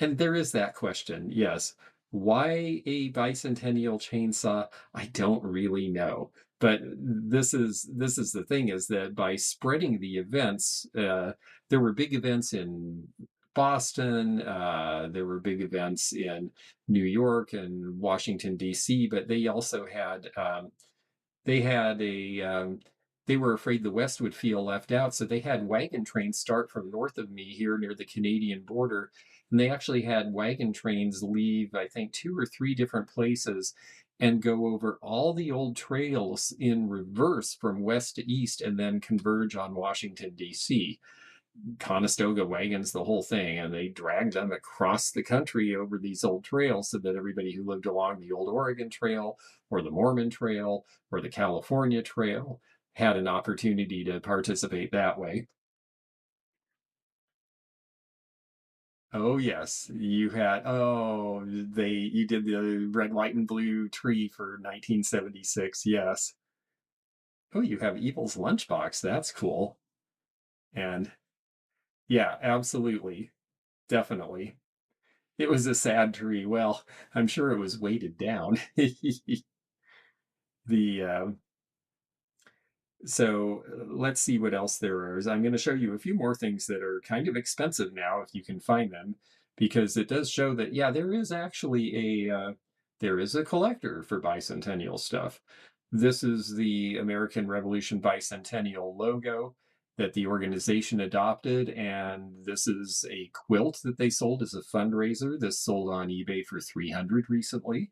and there is that question, yes. Why a bicentennial chainsaw? I don't really know. But this is the thing is that by spreading the events, there were big events in Boston, there were big events in New York and Washington, D.C., but they had a they were afraid the West would feel left out, so they had wagon trains start from north of me here near the Canadian border, and they actually had wagon trains leave, I think, two or three different places and go over all the old trails in reverse from west to east and then converge on Washington, D.C. Conestoga wagons, the whole thing, and they dragged them across the country over these old trails so that everybody who lived along the old Oregon Trail or the Mormon Trail or the California Trail had an opportunity to participate that way. Oh yes, you did the red, white, and blue tree for 1976. Yes. Oh, you have Evil's lunchbox. That's cool. And yeah, absolutely. Definitely. It was a sad tree. Well, I'm sure it was weighted down. the So let's see what else there is. I'm going to show you a few more things that are kind of expensive now, if you can find them, because it does show that yeah, there is actually there is a collector for bicentennial stuff. This is the American Revolution bicentennial logo that the organization adopted, and this is a quilt that they sold as a fundraiser. This sold on eBay for 300 recently.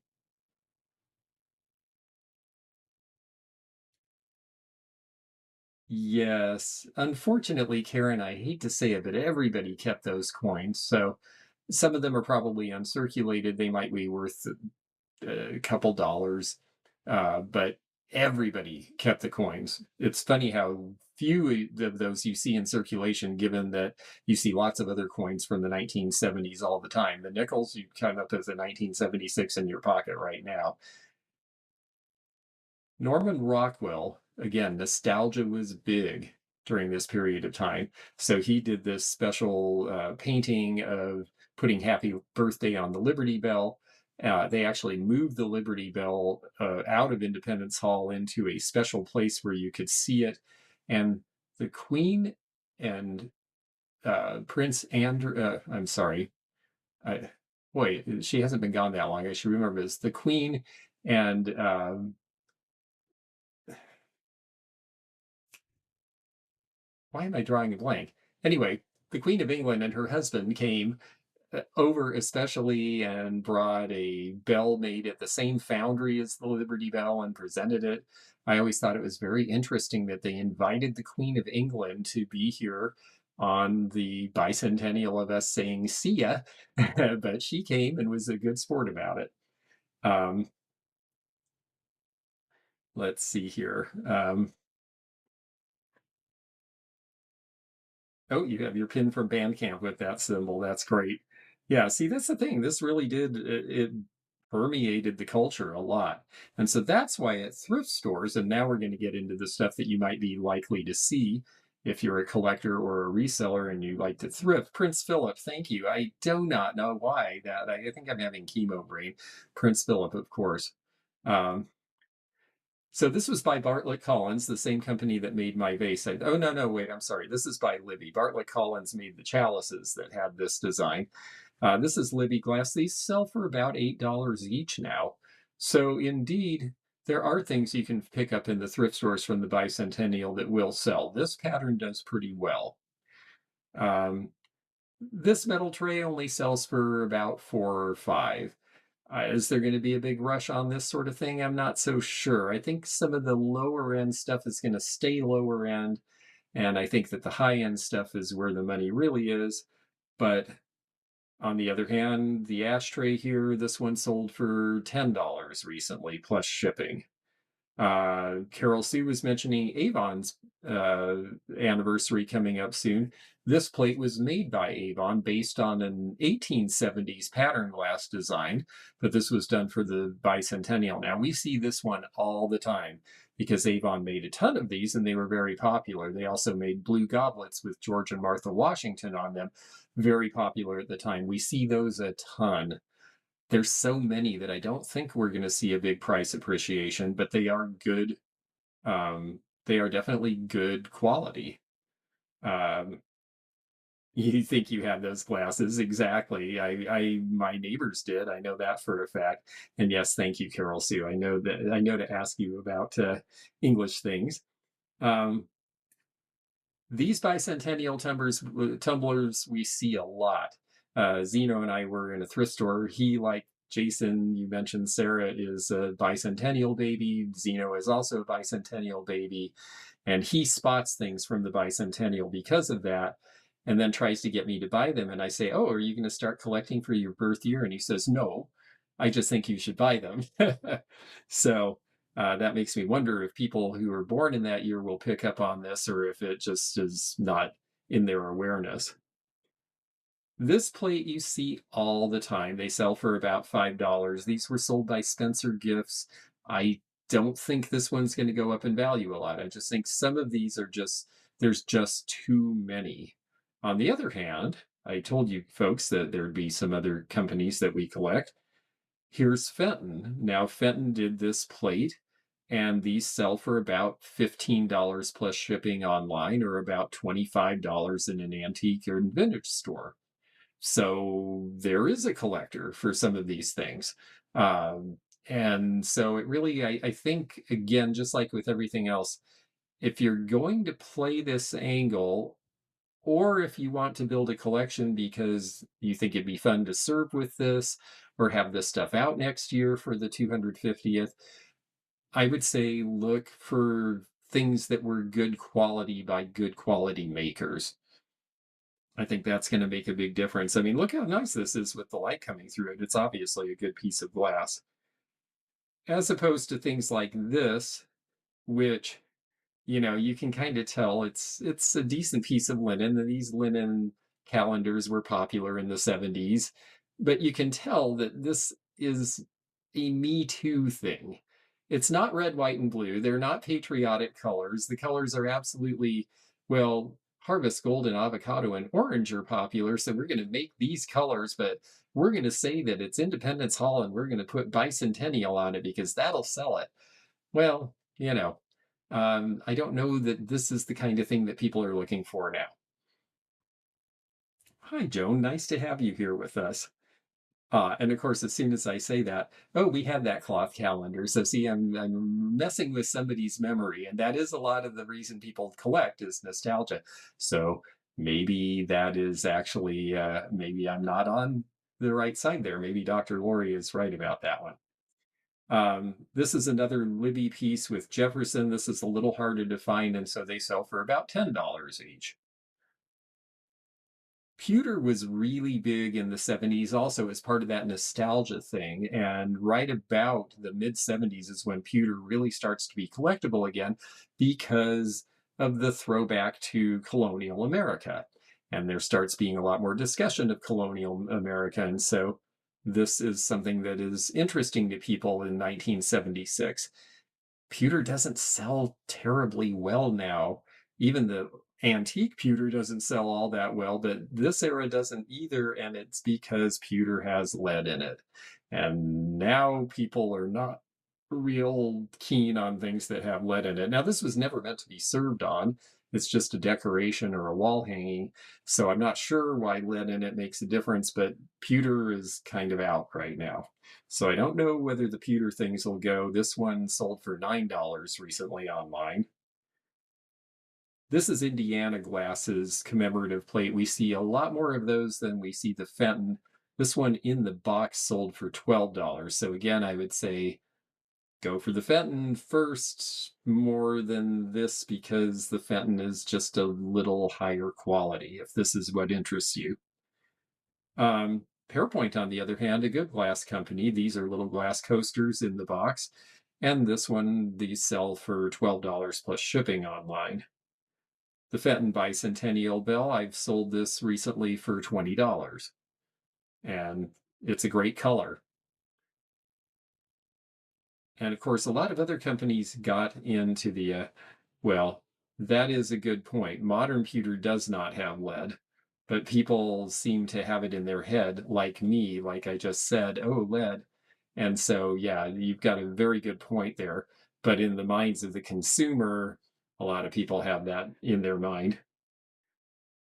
Yes. Unfortunately, Karen, I hate to say it, but everybody kept those coins. So some of them are probably uncirculated. They might be worth a couple dollars, but everybody kept the coins. It's funny how few of those you see in circulation, given that you see lots of other coins from the 1970s all the time. The nickels, you come up with a 1976 in your pocket right now. Norman Rockwell, again, nostalgia was big during this period of time. So he did this special painting of putting Happy Birthday on the Liberty Bell. They actually moved the Liberty Bell out of Independence Hall into a special place where you could see it. And the Queen and Prince Andrew, I'm sorry, I, boy, she hasn't been gone that long. I should remember this. The Queen and why am I drawing a blank? Anyway, the Queen of England and her husband came over especially and brought a bell made at the same foundry as the Liberty Bell and presented it. I always thought it was very interesting that they invited the Queen of England to be here on the bicentennial of us saying "see ya," but she came and was a good sport about it. Um, let's see here. Oh, you have your pin from Bandcamp with that symbol. That's great. Yeah, see, that's the thing. This really did, it permeated the culture a lot. And so that's why at thrift stores, and now we're going to get into the stuff that you might be likely to see if you're a collector or a reseller and you like to thrift. Prince Philip, thank you. I do not know why that. I think I'm having chemo brain. Prince Philip, of course. Um, so this was by Bartlett Collins, the same company that made my vase. Oh, no, no, wait, I'm sorry. This is by Libby. Bartlett Collins made the chalices that had this design. This is Libby glass. These sell for about $8 each now. So indeed, there are things you can pick up in the thrift stores from the bicentennial that will sell. This pattern does pretty well. This metal tray only sells for about 4 or 5. Is there going to be a big rush on this sort of thing? I'm not so sure. I think some of the lower end stuff is going to stay lower end. And I think that the high end stuff is where the money really is. But on the other hand, the ashtray here, this one sold for $10 recently, plus shipping. Carol Sue was mentioning Avon's uh, anniversary coming up soon. This plate was made by Avon based on an 1870s pattern glass design, but this was done for the bicentennial. Now, we see this one all the time because Avon made a ton of these and they were very popular. They also made blue goblets with George and Martha Washington on them, very popular at the time. We see those a ton. There's so many that I don't think we're going to see a big price appreciation, but they are good. They are definitely good quality. Um, you think you have those glasses? Exactly. My neighbors did. I know that for a fact. And yes, thank you, Carol Sue. I know that I know to ask you about English things. Um, these bicentennial tumblers we see a lot. Zeno and I were in a thrift store. He, like Jason, you mentioned Sarah is a bicentennial baby. Zeno is also a bicentennial baby. And he spots things from the bicentennial because of that, and then tries to get me to buy them. And I say, "Oh, are you going to start collecting for your birth year?" And he says, "No, I just think you should buy them." So that makes me wonder if people who are born in that year will pick up on this or if it just is not in their awareness. This plate you see all the time. They sell for about $5. These were sold by Spencer Gifts. I don't think this one's going to go up in value a lot. I just think some of these are just, there's just too many. On the other hand, I told you folks that there'd be some other companies that we collect. Here's Fenton. Now, Fenton did this plate, and these sell for about $15 plus shipping online or about $25 in an antique or vintage store. So there is a collector for some of these things. Um, and so it really, I think, again, just like with everything else, if you're going to play this angle, or if you want to build a collection because you think it'd be fun to serve with this or have this stuff out next year for the 250th, I would say look for things that were good quality by good quality makers. I think that's going to make a big difference. I mean, look how nice this is with the light coming through it. It's obviously a good piece of glass, as opposed to things like this, which you can kind of tell it's a decent piece of linen. And these linen calendars were popular in the 70s, but you can tell that this is a Me Too thing. It's not red, white, and blue. They're not patriotic colors. The colors are absolutely, well, harvest gold and avocado and orange are popular, so we're going to make these colors, but we're going to say that it's Independence Hall and we're going to put bicentennial on it because that'll sell it. Well, I don't know that this is the kind of thing that people are looking for now. Hi, Joan. Nice to have you here with us. And of course, as soon as I say that, oh, we have that cloth calendar. So see, I'm messing with somebody's memory, and that is a lot of the reason people collect is nostalgia. So maybe that is actually, maybe I'm not on the right side there. Maybe Dr. Lori is right about that one. This is another Libby piece with Jefferson. This is a little harder to find, and so they sell for about $10 each. Pewter was really big in the 70s also as part of that nostalgia thing. And right about the mid 70s is when pewter really starts to be collectible again because of the throwback to colonial America. And there starts being a lot more discussion of colonial America. And so this is something that is interesting to people in 1976. Pewter doesn't sell terribly well now. Even the antique pewter doesn't sell all that well, but this era doesn't either, and it's because pewter has lead in it. And now people are not real keen on things that have lead in it. Now, this was never meant to be served on. It's just a decoration or a wall hanging. So I'm not sure why lead in it makes a difference, but pewter is kind of out right now. So I don't know whether the pewter things will go. This one sold for $9 recently online. This is Indiana Glass's commemorative plate. We see a lot more of those than we see the Fenton. This one in the box sold for $12. So again, I would say go for the Fenton first more than this because the Fenton is just a little higher quality if this is what interests you. Pearpoint, on the other hand, a good glass company. These are little glass coasters in the box. And this one, these sell for $12 plus shipping online. The Fenton Bicentennial Bell, I've sold this recently for $20. And it's a great color. And of course, a lot of other companies got into well, that is a good point. Modern pewter does not have lead, but people seem to have it in their head, like me, like I just said, oh, lead. And so, yeah, you've got a very good point there. But in the minds of the consumer, a lot of people have that in their mind.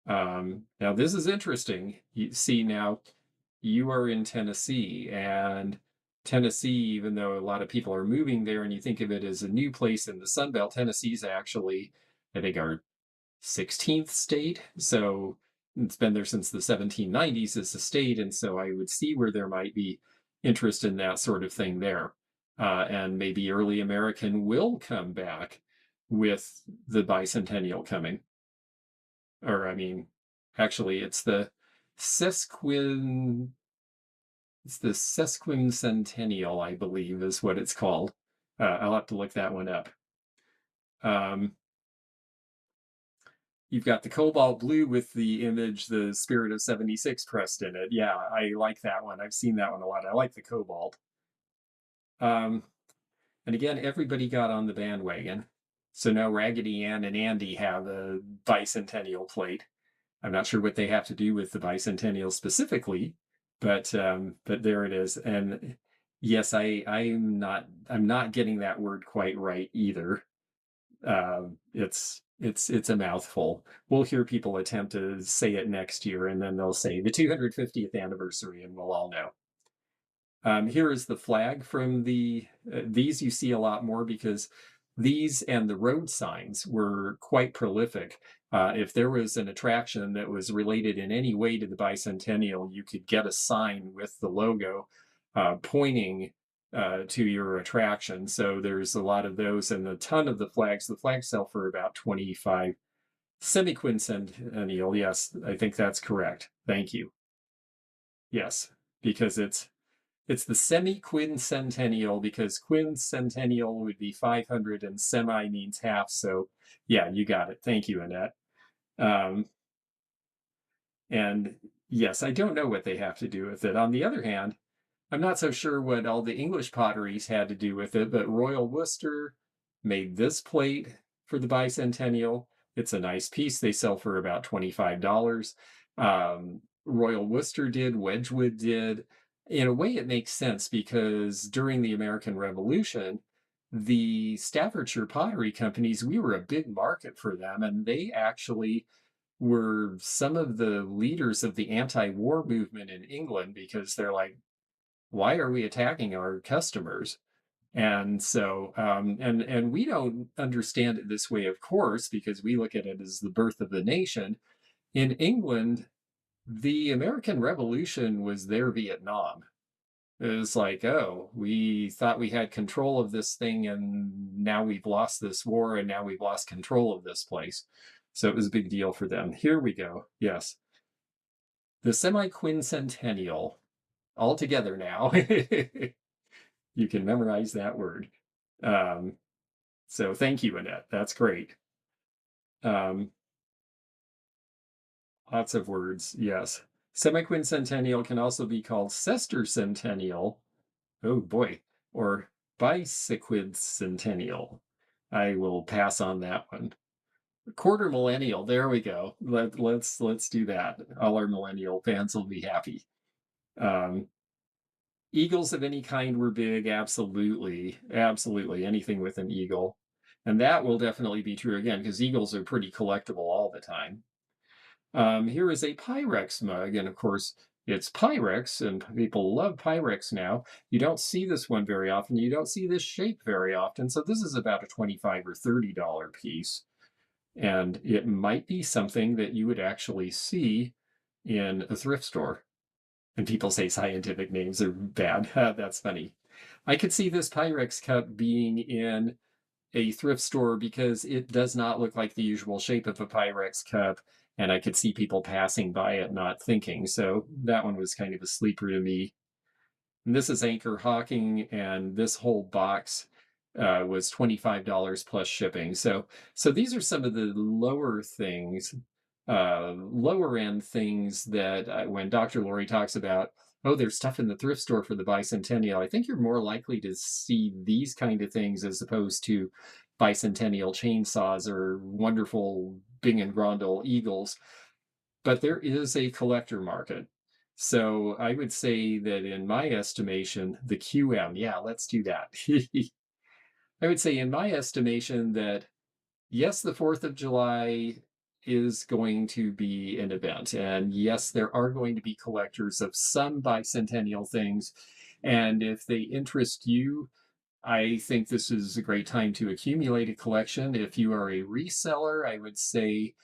Now, this is interesting. You see, now you are in Tennessee, and Tennessee, even though a lot of people are moving there and you think of it as a new place in the Sun Belt, Tennessee's actually, I think, our 16th state. So it's been there since the 1790s as a state. And so I would see where there might be interest in that sort of thing there. And maybe early American will come back with the bicentennial coming. Or, I mean, actually, sesquin, it's the sesquicentennial, I believe, is what it's called. I'll have to look that one up. Um, You've got the cobalt blue with the image, the Spirit of 76 pressed in it. Yeah, I like that one. I've seen that one a lot. I like the cobalt. Um, and again, everybody got on the bandwagon. So now Raggedy Ann and Andy have a bicentennial plate. I'm not sure what they have to do with the bicentennial specifically, but there it is. And yes, I'm not getting that word quite right either. It's a mouthful. We'll hear people attempt to say it next year, and then they'll say the 250th anniversary, and we'll all know. Here is the flag from these you see a lot more because these and the road signs were quite prolific. If there was an attraction that was related in any way to the bicentennial, you could get a sign with the logo pointing to your attraction. So there's a lot of those and a ton of the flags. The flags sell for about 25 semi-quincentennial. Yes, I think that's correct. Thank you. Yes, because it's the semi-quincentennial because quincentennial would be 500 and semi means half. So, yeah, you got it. Thank you, Annette. Um, and yes, I don't know what they have to do with it. On the other hand, I'm not so sure what all the English potteries had to do with it, but Royal Worcester made this plate for the bicentennial. It's a nice piece. They sell for about $25. Royal Worcester did, Wedgwood did. In a way, it makes sense because during the American Revolution, the Staffordshire pottery companies, we were a big market for them, and they actually were some of the leaders of the anti-war movement in England because they're like, why are we attacking our customers? And so, and we don't understand it this way, of course, because we look at it as the birth of the nation. In England, the American Revolution was their Vietnam. It was like, oh, we thought we had control of this thing, and now we've lost this war, and now we've lost control of this place. So it was a big deal for them. Here we go. Yes. The semi-quincentennial, all together now. You can memorize that word. Um, so thank you, Annette. That's great. Um, Lots of words. Yes. Semi-quincentennial can also be called sesquicentennial. Oh boy. Or bisequidcentennial. I will pass on that one. Quarter millennial. There we go. Let's do that. All our millennial fans will be happy. Um, Eagles of any kind were big. Absolutely, absolutely. Anything with an eagle, and that will definitely be true again because eagles are pretty collectible all the time. Here is a Pyrex mug, and of course, it's Pyrex, and people love Pyrex now. You don't see this one very often. You don't see this shape very often. So this is about a 25 or $30 piece. And it might be something that you would actually see in a thrift store. And people say scientific names are bad. That's funny. I could see this Pyrex cup being in a thrift store because it does not look like the usual shape of a Pyrex cup. And I could see people passing by it not thinking. So that one was kind of a sleeper to me. And this is Anchor Hawking, and this whole box was $25 plus shipping. So these are some of the lower things, lower end things that when Dr. Lori talks about, oh, there's stuff in the thrift store for the bicentennial. I think you're more likely to see these kind of things as opposed to bicentennial chainsaws or wonderful Bing and Grondel eagles. But there is a collector market. So I would say that in my estimation, the QM, yeah, let's do that. I would say in my estimation that yes, the 4th of July is going to be an event. And yes, there are going to be collectors of some bicentennial things. And if they interest you, I think this is a great time to accumulate a collection. If you are a reseller, I would say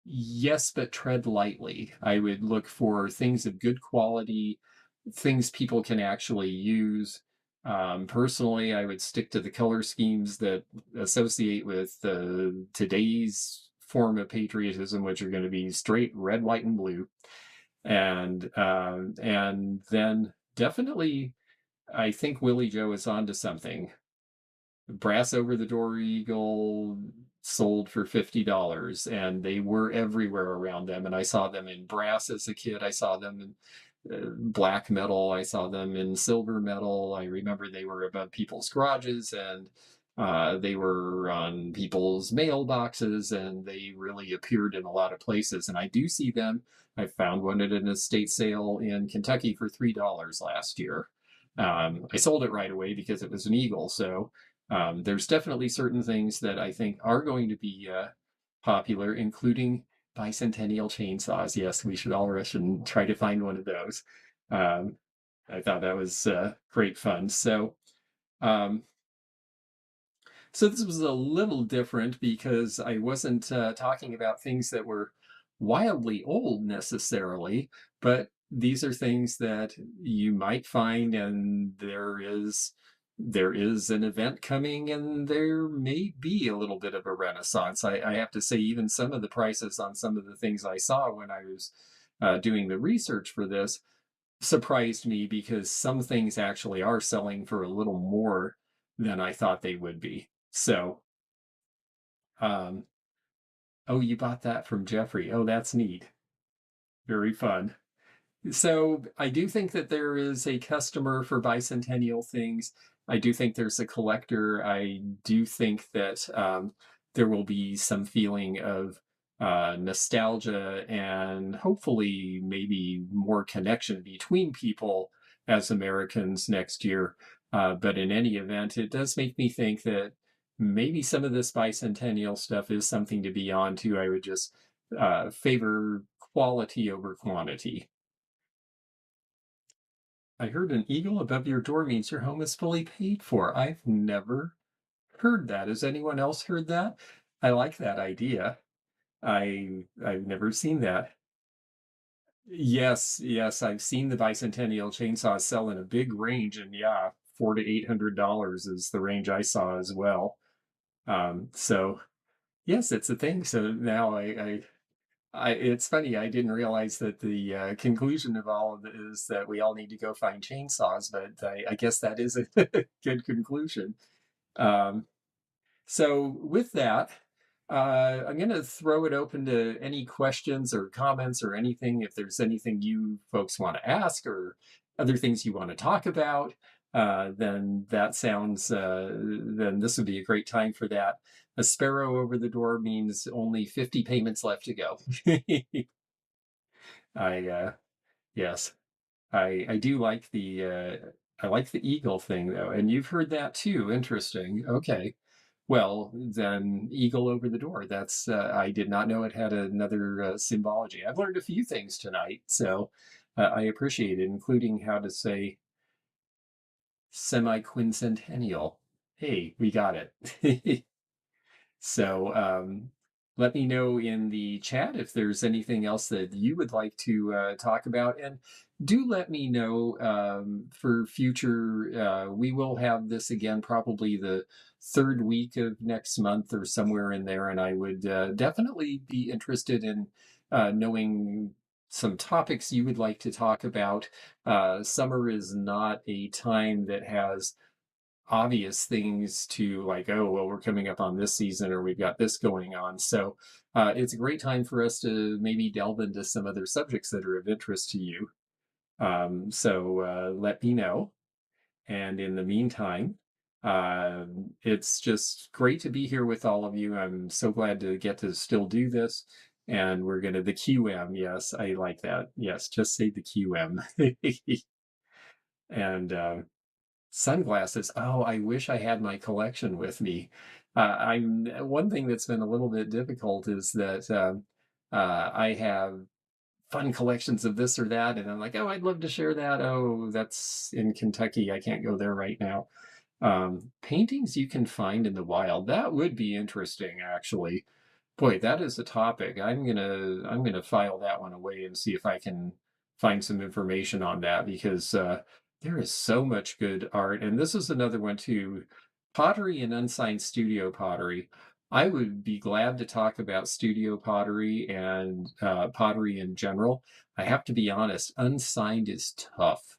yes, but tread lightly. I would look for things of good quality, things people can actually use. Personally, I would stick to the color schemes that associate with today's form of patriotism, which are going to be straight red, white, and blue. And then definitely, I think Willie Joe is onto something. Brass over the door eagle sold for $50, and they were everywhere around them, and I saw them in brass as a kid. I saw them in black metal. I saw them in silver metal. I remember they were above people's garages, and they were on people's mailboxes, and they really appeared in a lot of places, and I do see them. I found one at an estate sale in Kentucky for $3 last year. I sold it right away because it was an eagle. So there's definitely certain things that I think are going to be popular, including bicentennial chainsaws. Yes, we should all rush and try to find one of those. Um, I thought that was great fun. Um, so this was a little different because I wasn't talking about things that were wildly old necessarily, but these are things that you might find, and there is an event coming, and there may be a little bit of a renaissance. I have to say, even some of the prices on some of the things I saw when I was doing the research for this surprised me because some things actually are selling for a little more than I thought they would be. So, um, oh, you bought that from Jeffrey. Oh, that's neat. Very fun. So I do think that there is a customer for bicentennial things. I do think there's a collector. I do think that there will be some feeling of nostalgia and hopefully maybe more connection between people as Americans next year. But in any event, it does make me think that maybe some of this bicentennial stuff is something to be on to. I would just favor quality over quantity. I heard an eagle above your door means your home is fully paid for. I've never heard that. Has anyone else heard that? I like that idea. I've never seen that. Yes, yes, I've seen the bicentennial chainsaw sell in a big range, and yeah, 400 to $800 is the range I saw as well. So yes, it's a thing. So now it's funny. I didn't realize that the conclusion of all of it is that we all need to go find chainsaws, but I guess that is a good conclusion. Um, so with that, I'm going to throw it open to any questions or comments or anything. If there's anything you folks want to ask or other things you want to talk about, then that sounds, then this would be a great time for that. A sparrow over the door means only 50 payments left to go. I, yes, I do like I like the eagle thing though, and you've heard that too. Interesting. Okay. Well, then eagle over the door. That's I did not know it had another symbology. I've learned a few things tonight, so I appreciate it, including how to say semi-quincentennial. Hey, we got it. So let me know in the chat if there's anything else that you would like to talk about. And do let me know for future. We will have this again probably the third week of next month or somewhere in there. And I would definitely be interested in knowing some topics you would like to talk about. Summer is not a time that has obvious things to like, oh, well, we're coming up on this season or we've got this going on. So it's a great time for us to maybe delve into some other subjects that are of interest to you. So let me know. And in the meantime, it's just great to be here with all of you. I'm so glad to get to still do this. And we're going to, the QM. Yes, I like that. Yes, just say the QM. And sunglasses. Oh, I wish I had my collection with me. I'm one thing that's been a little bit difficult is that I have fun collections of this or that, and I'm like, oh, I'd love to share that. Oh, that's in Kentucky. I can't go there right now. Paintings you can find in the wild. That would be interesting, actually. Boy, that is a topic. I'm gonna file that one away and see if I can find some information on that because there is so much good art. And this is another one too. Pottery and unsigned studio pottery. I would be glad to talk about studio pottery and pottery in general. I have to be honest, unsigned is tough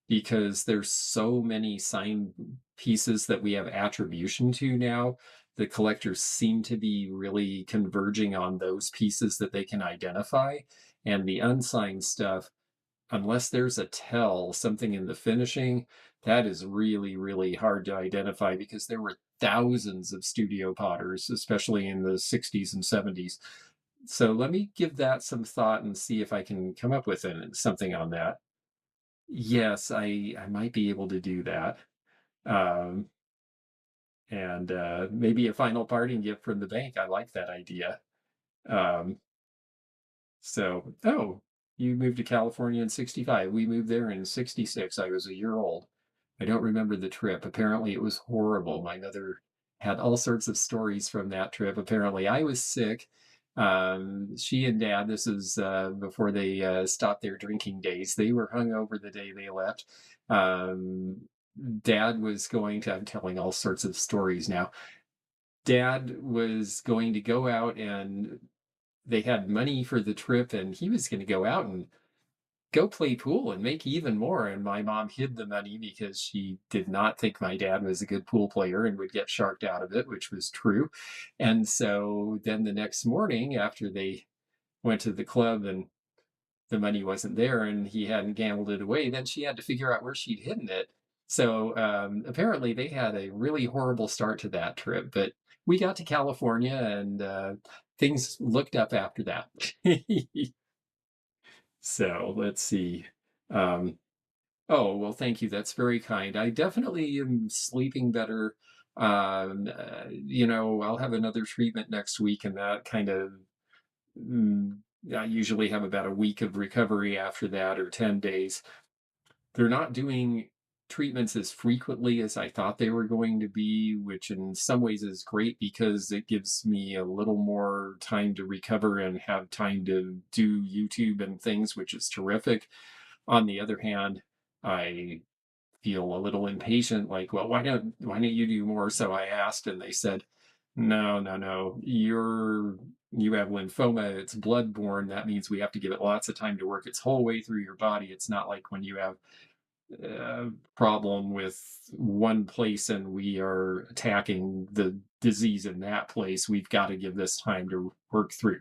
because there's so many signed pieces that we have attribution to now. The collectors seem to be really converging on those pieces that they can identify. And the unsigned stuff, unless there's a tell, something in the finishing, that is really, really hard to identify because there were thousands of studio potters, especially in the 60s and 70s. So let me give that some thought and see if I can come up with something on that. Yes, I might be able to do that. Um, and maybe a final parting gift from the bank. I like that idea. Um, oh, you moved to California in 65. We moved there in 66. I was a year old. I don't remember the trip. Apparently, it was horrible. My mother had all sorts of stories from that trip. Apparently, I was sick. She and dad, this is before they stopped their drinking days, they were hungover the day they left. Um, Dad was going to, I'm telling all sorts of stories now. Dad was going to go out and they had money for the trip and he was going to go out and go play pool and make even more. And my mom hid the money because she did not think my dad was a good pool player and would get sharked out of it, which was true. And so then the next morning, after they went to the club and the money wasn't there and he hadn't gambled it away, then she had to figure out where she'd hidden it. So apparently they had a really horrible start to that trip, but we got to California and things looked up after that. So let's see. Um, oh, well, thank you. That's very kind. I definitely am sleeping better. I'll have another treatment next week, and that kind of, mm, I usually have about a week of recovery after that or 10 days. They're not doing treatments as frequently as I thought they were going to be, which in some ways is great because it gives me a little more time to recover and have time to do YouTube and things, which is terrific. On the other hand, I feel a little impatient, like, well, why don't you do more? So I asked, and they said, no, no, no, you have lymphoma. It's blood-borne. That means we have to give it lots of time to work its whole way through your body. It's not like when you have problem with one place and we are attacking the disease in that place. We've got to give this time to work through.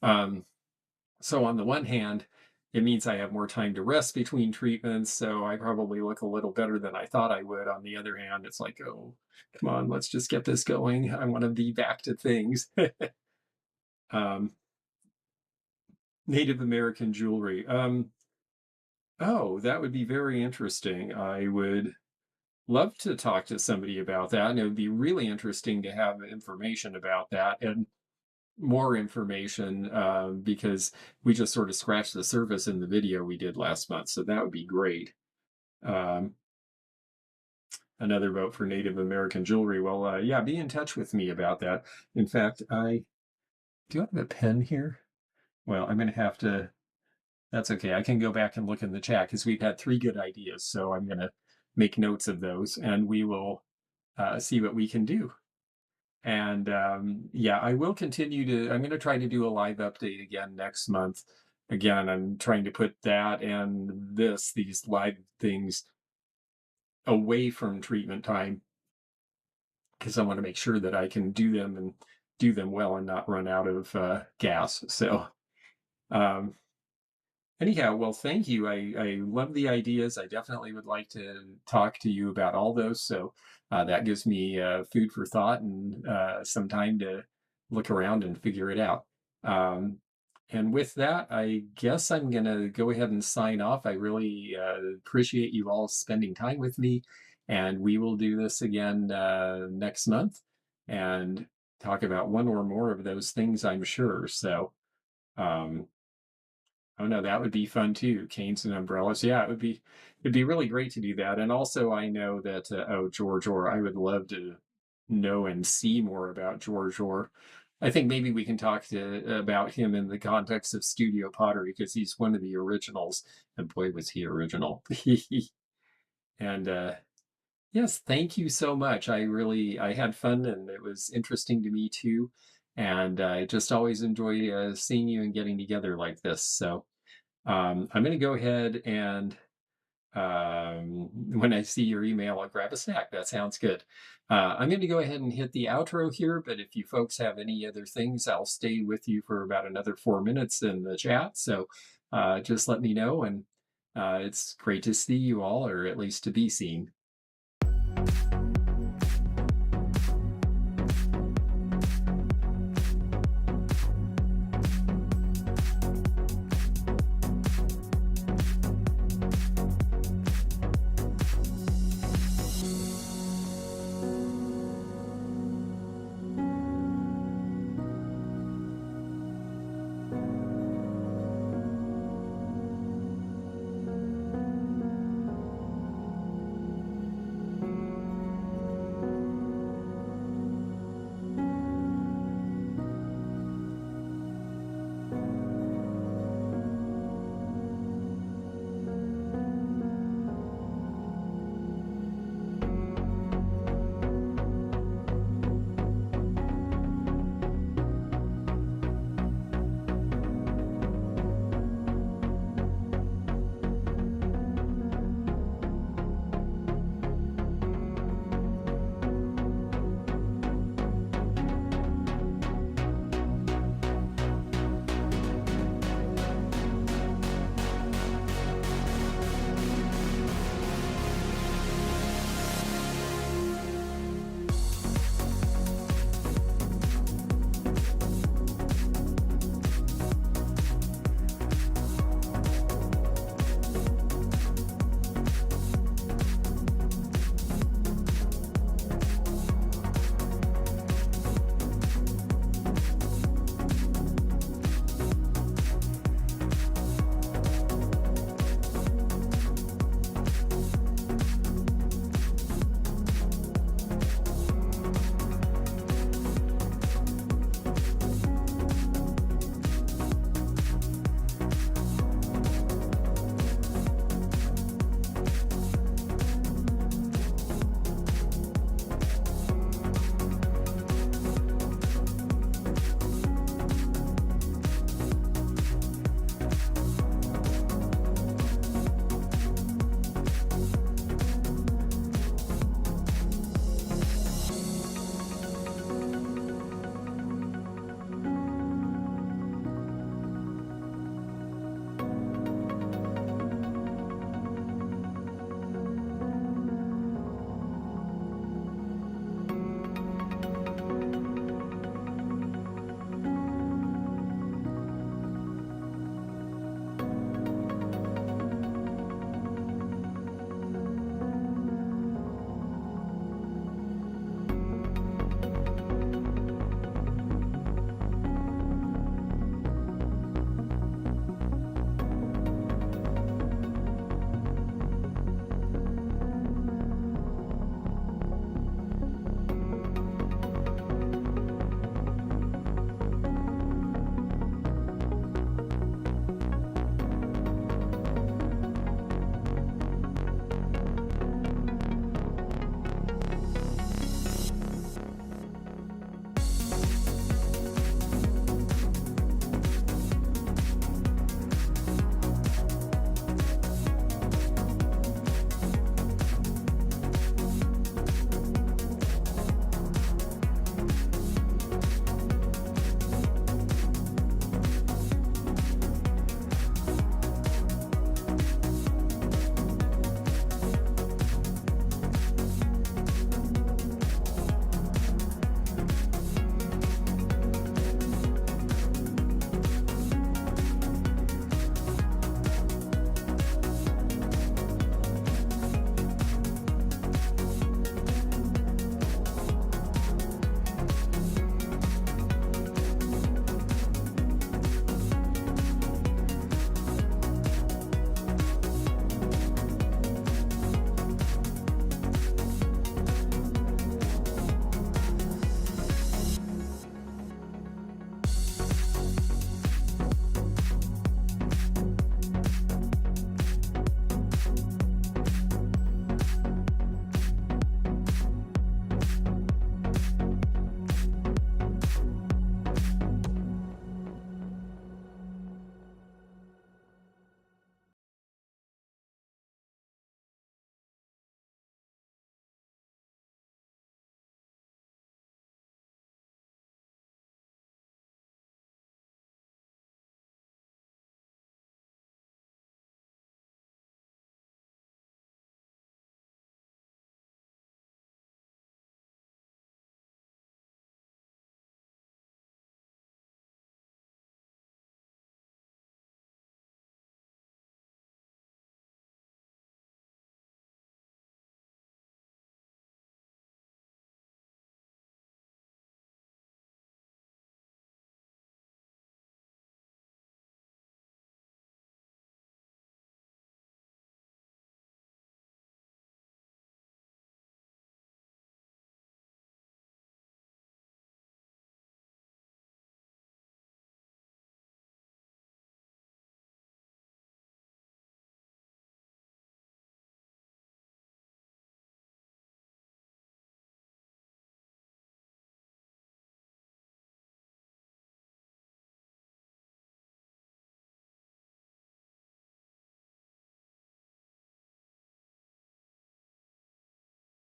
Um, so on the one hand, it means I have more time to rest between treatments. So I probably look a little better than I thought I would. On the other hand, it's like, oh, come on, let's just get this going. I want to be back to things. um, Native American jewelry. Oh, that would be very interesting. I would love to talk to somebody about that. And it would be really interesting to have information about that and more information because we just sort of scratched the surface in the video we did last month. So that would be great. Um, Another vote for Native American jewelry. Well, yeah, be in touch with me about that. In fact, I do I have a pen here? Well, I'm going to have to. That's okay. I can go back and look in the chat because we've had three good ideas. So I'm going to make notes of those and we will see what we can do. And yeah, I will continue to, I'm going to try to do a live update again next month. Again, I'm trying to put that and these live things away from treatment time because I want to make sure that I can do them and do them well and not run out of gas. So, um, anyhow, well, thank you. I love the ideas. I definitely would like to talk to you about all those. So that gives me food for thought and some time to look around and figure it out. Um, and with that, I guess I'm going to go ahead and sign off. I really appreciate you all spending time with me. And we will do this again next month and talk about one or more of those things, I'm sure. So, um, oh no, that would be fun too. Canes and umbrellas. Yeah, it'd be really great to do that. And also I know that oh George Orr, I would love to know and see more about George Orr. I think maybe we can talk about him in the context of studio pottery because he's one of the originals. And boy, was he original. And yes, thank you so much. I had fun and it was interesting to me too. And I just always enjoy seeing you and getting together like this. So I'm going to go ahead and when I see your email, I'll grab a snack. That sounds good. I'm going to go ahead and hit the outro here, but if you folks have any other things, I'll stay with you for about another 4 minutes in the chat. So just let me know. And it's great to see you all, or at least to be seen.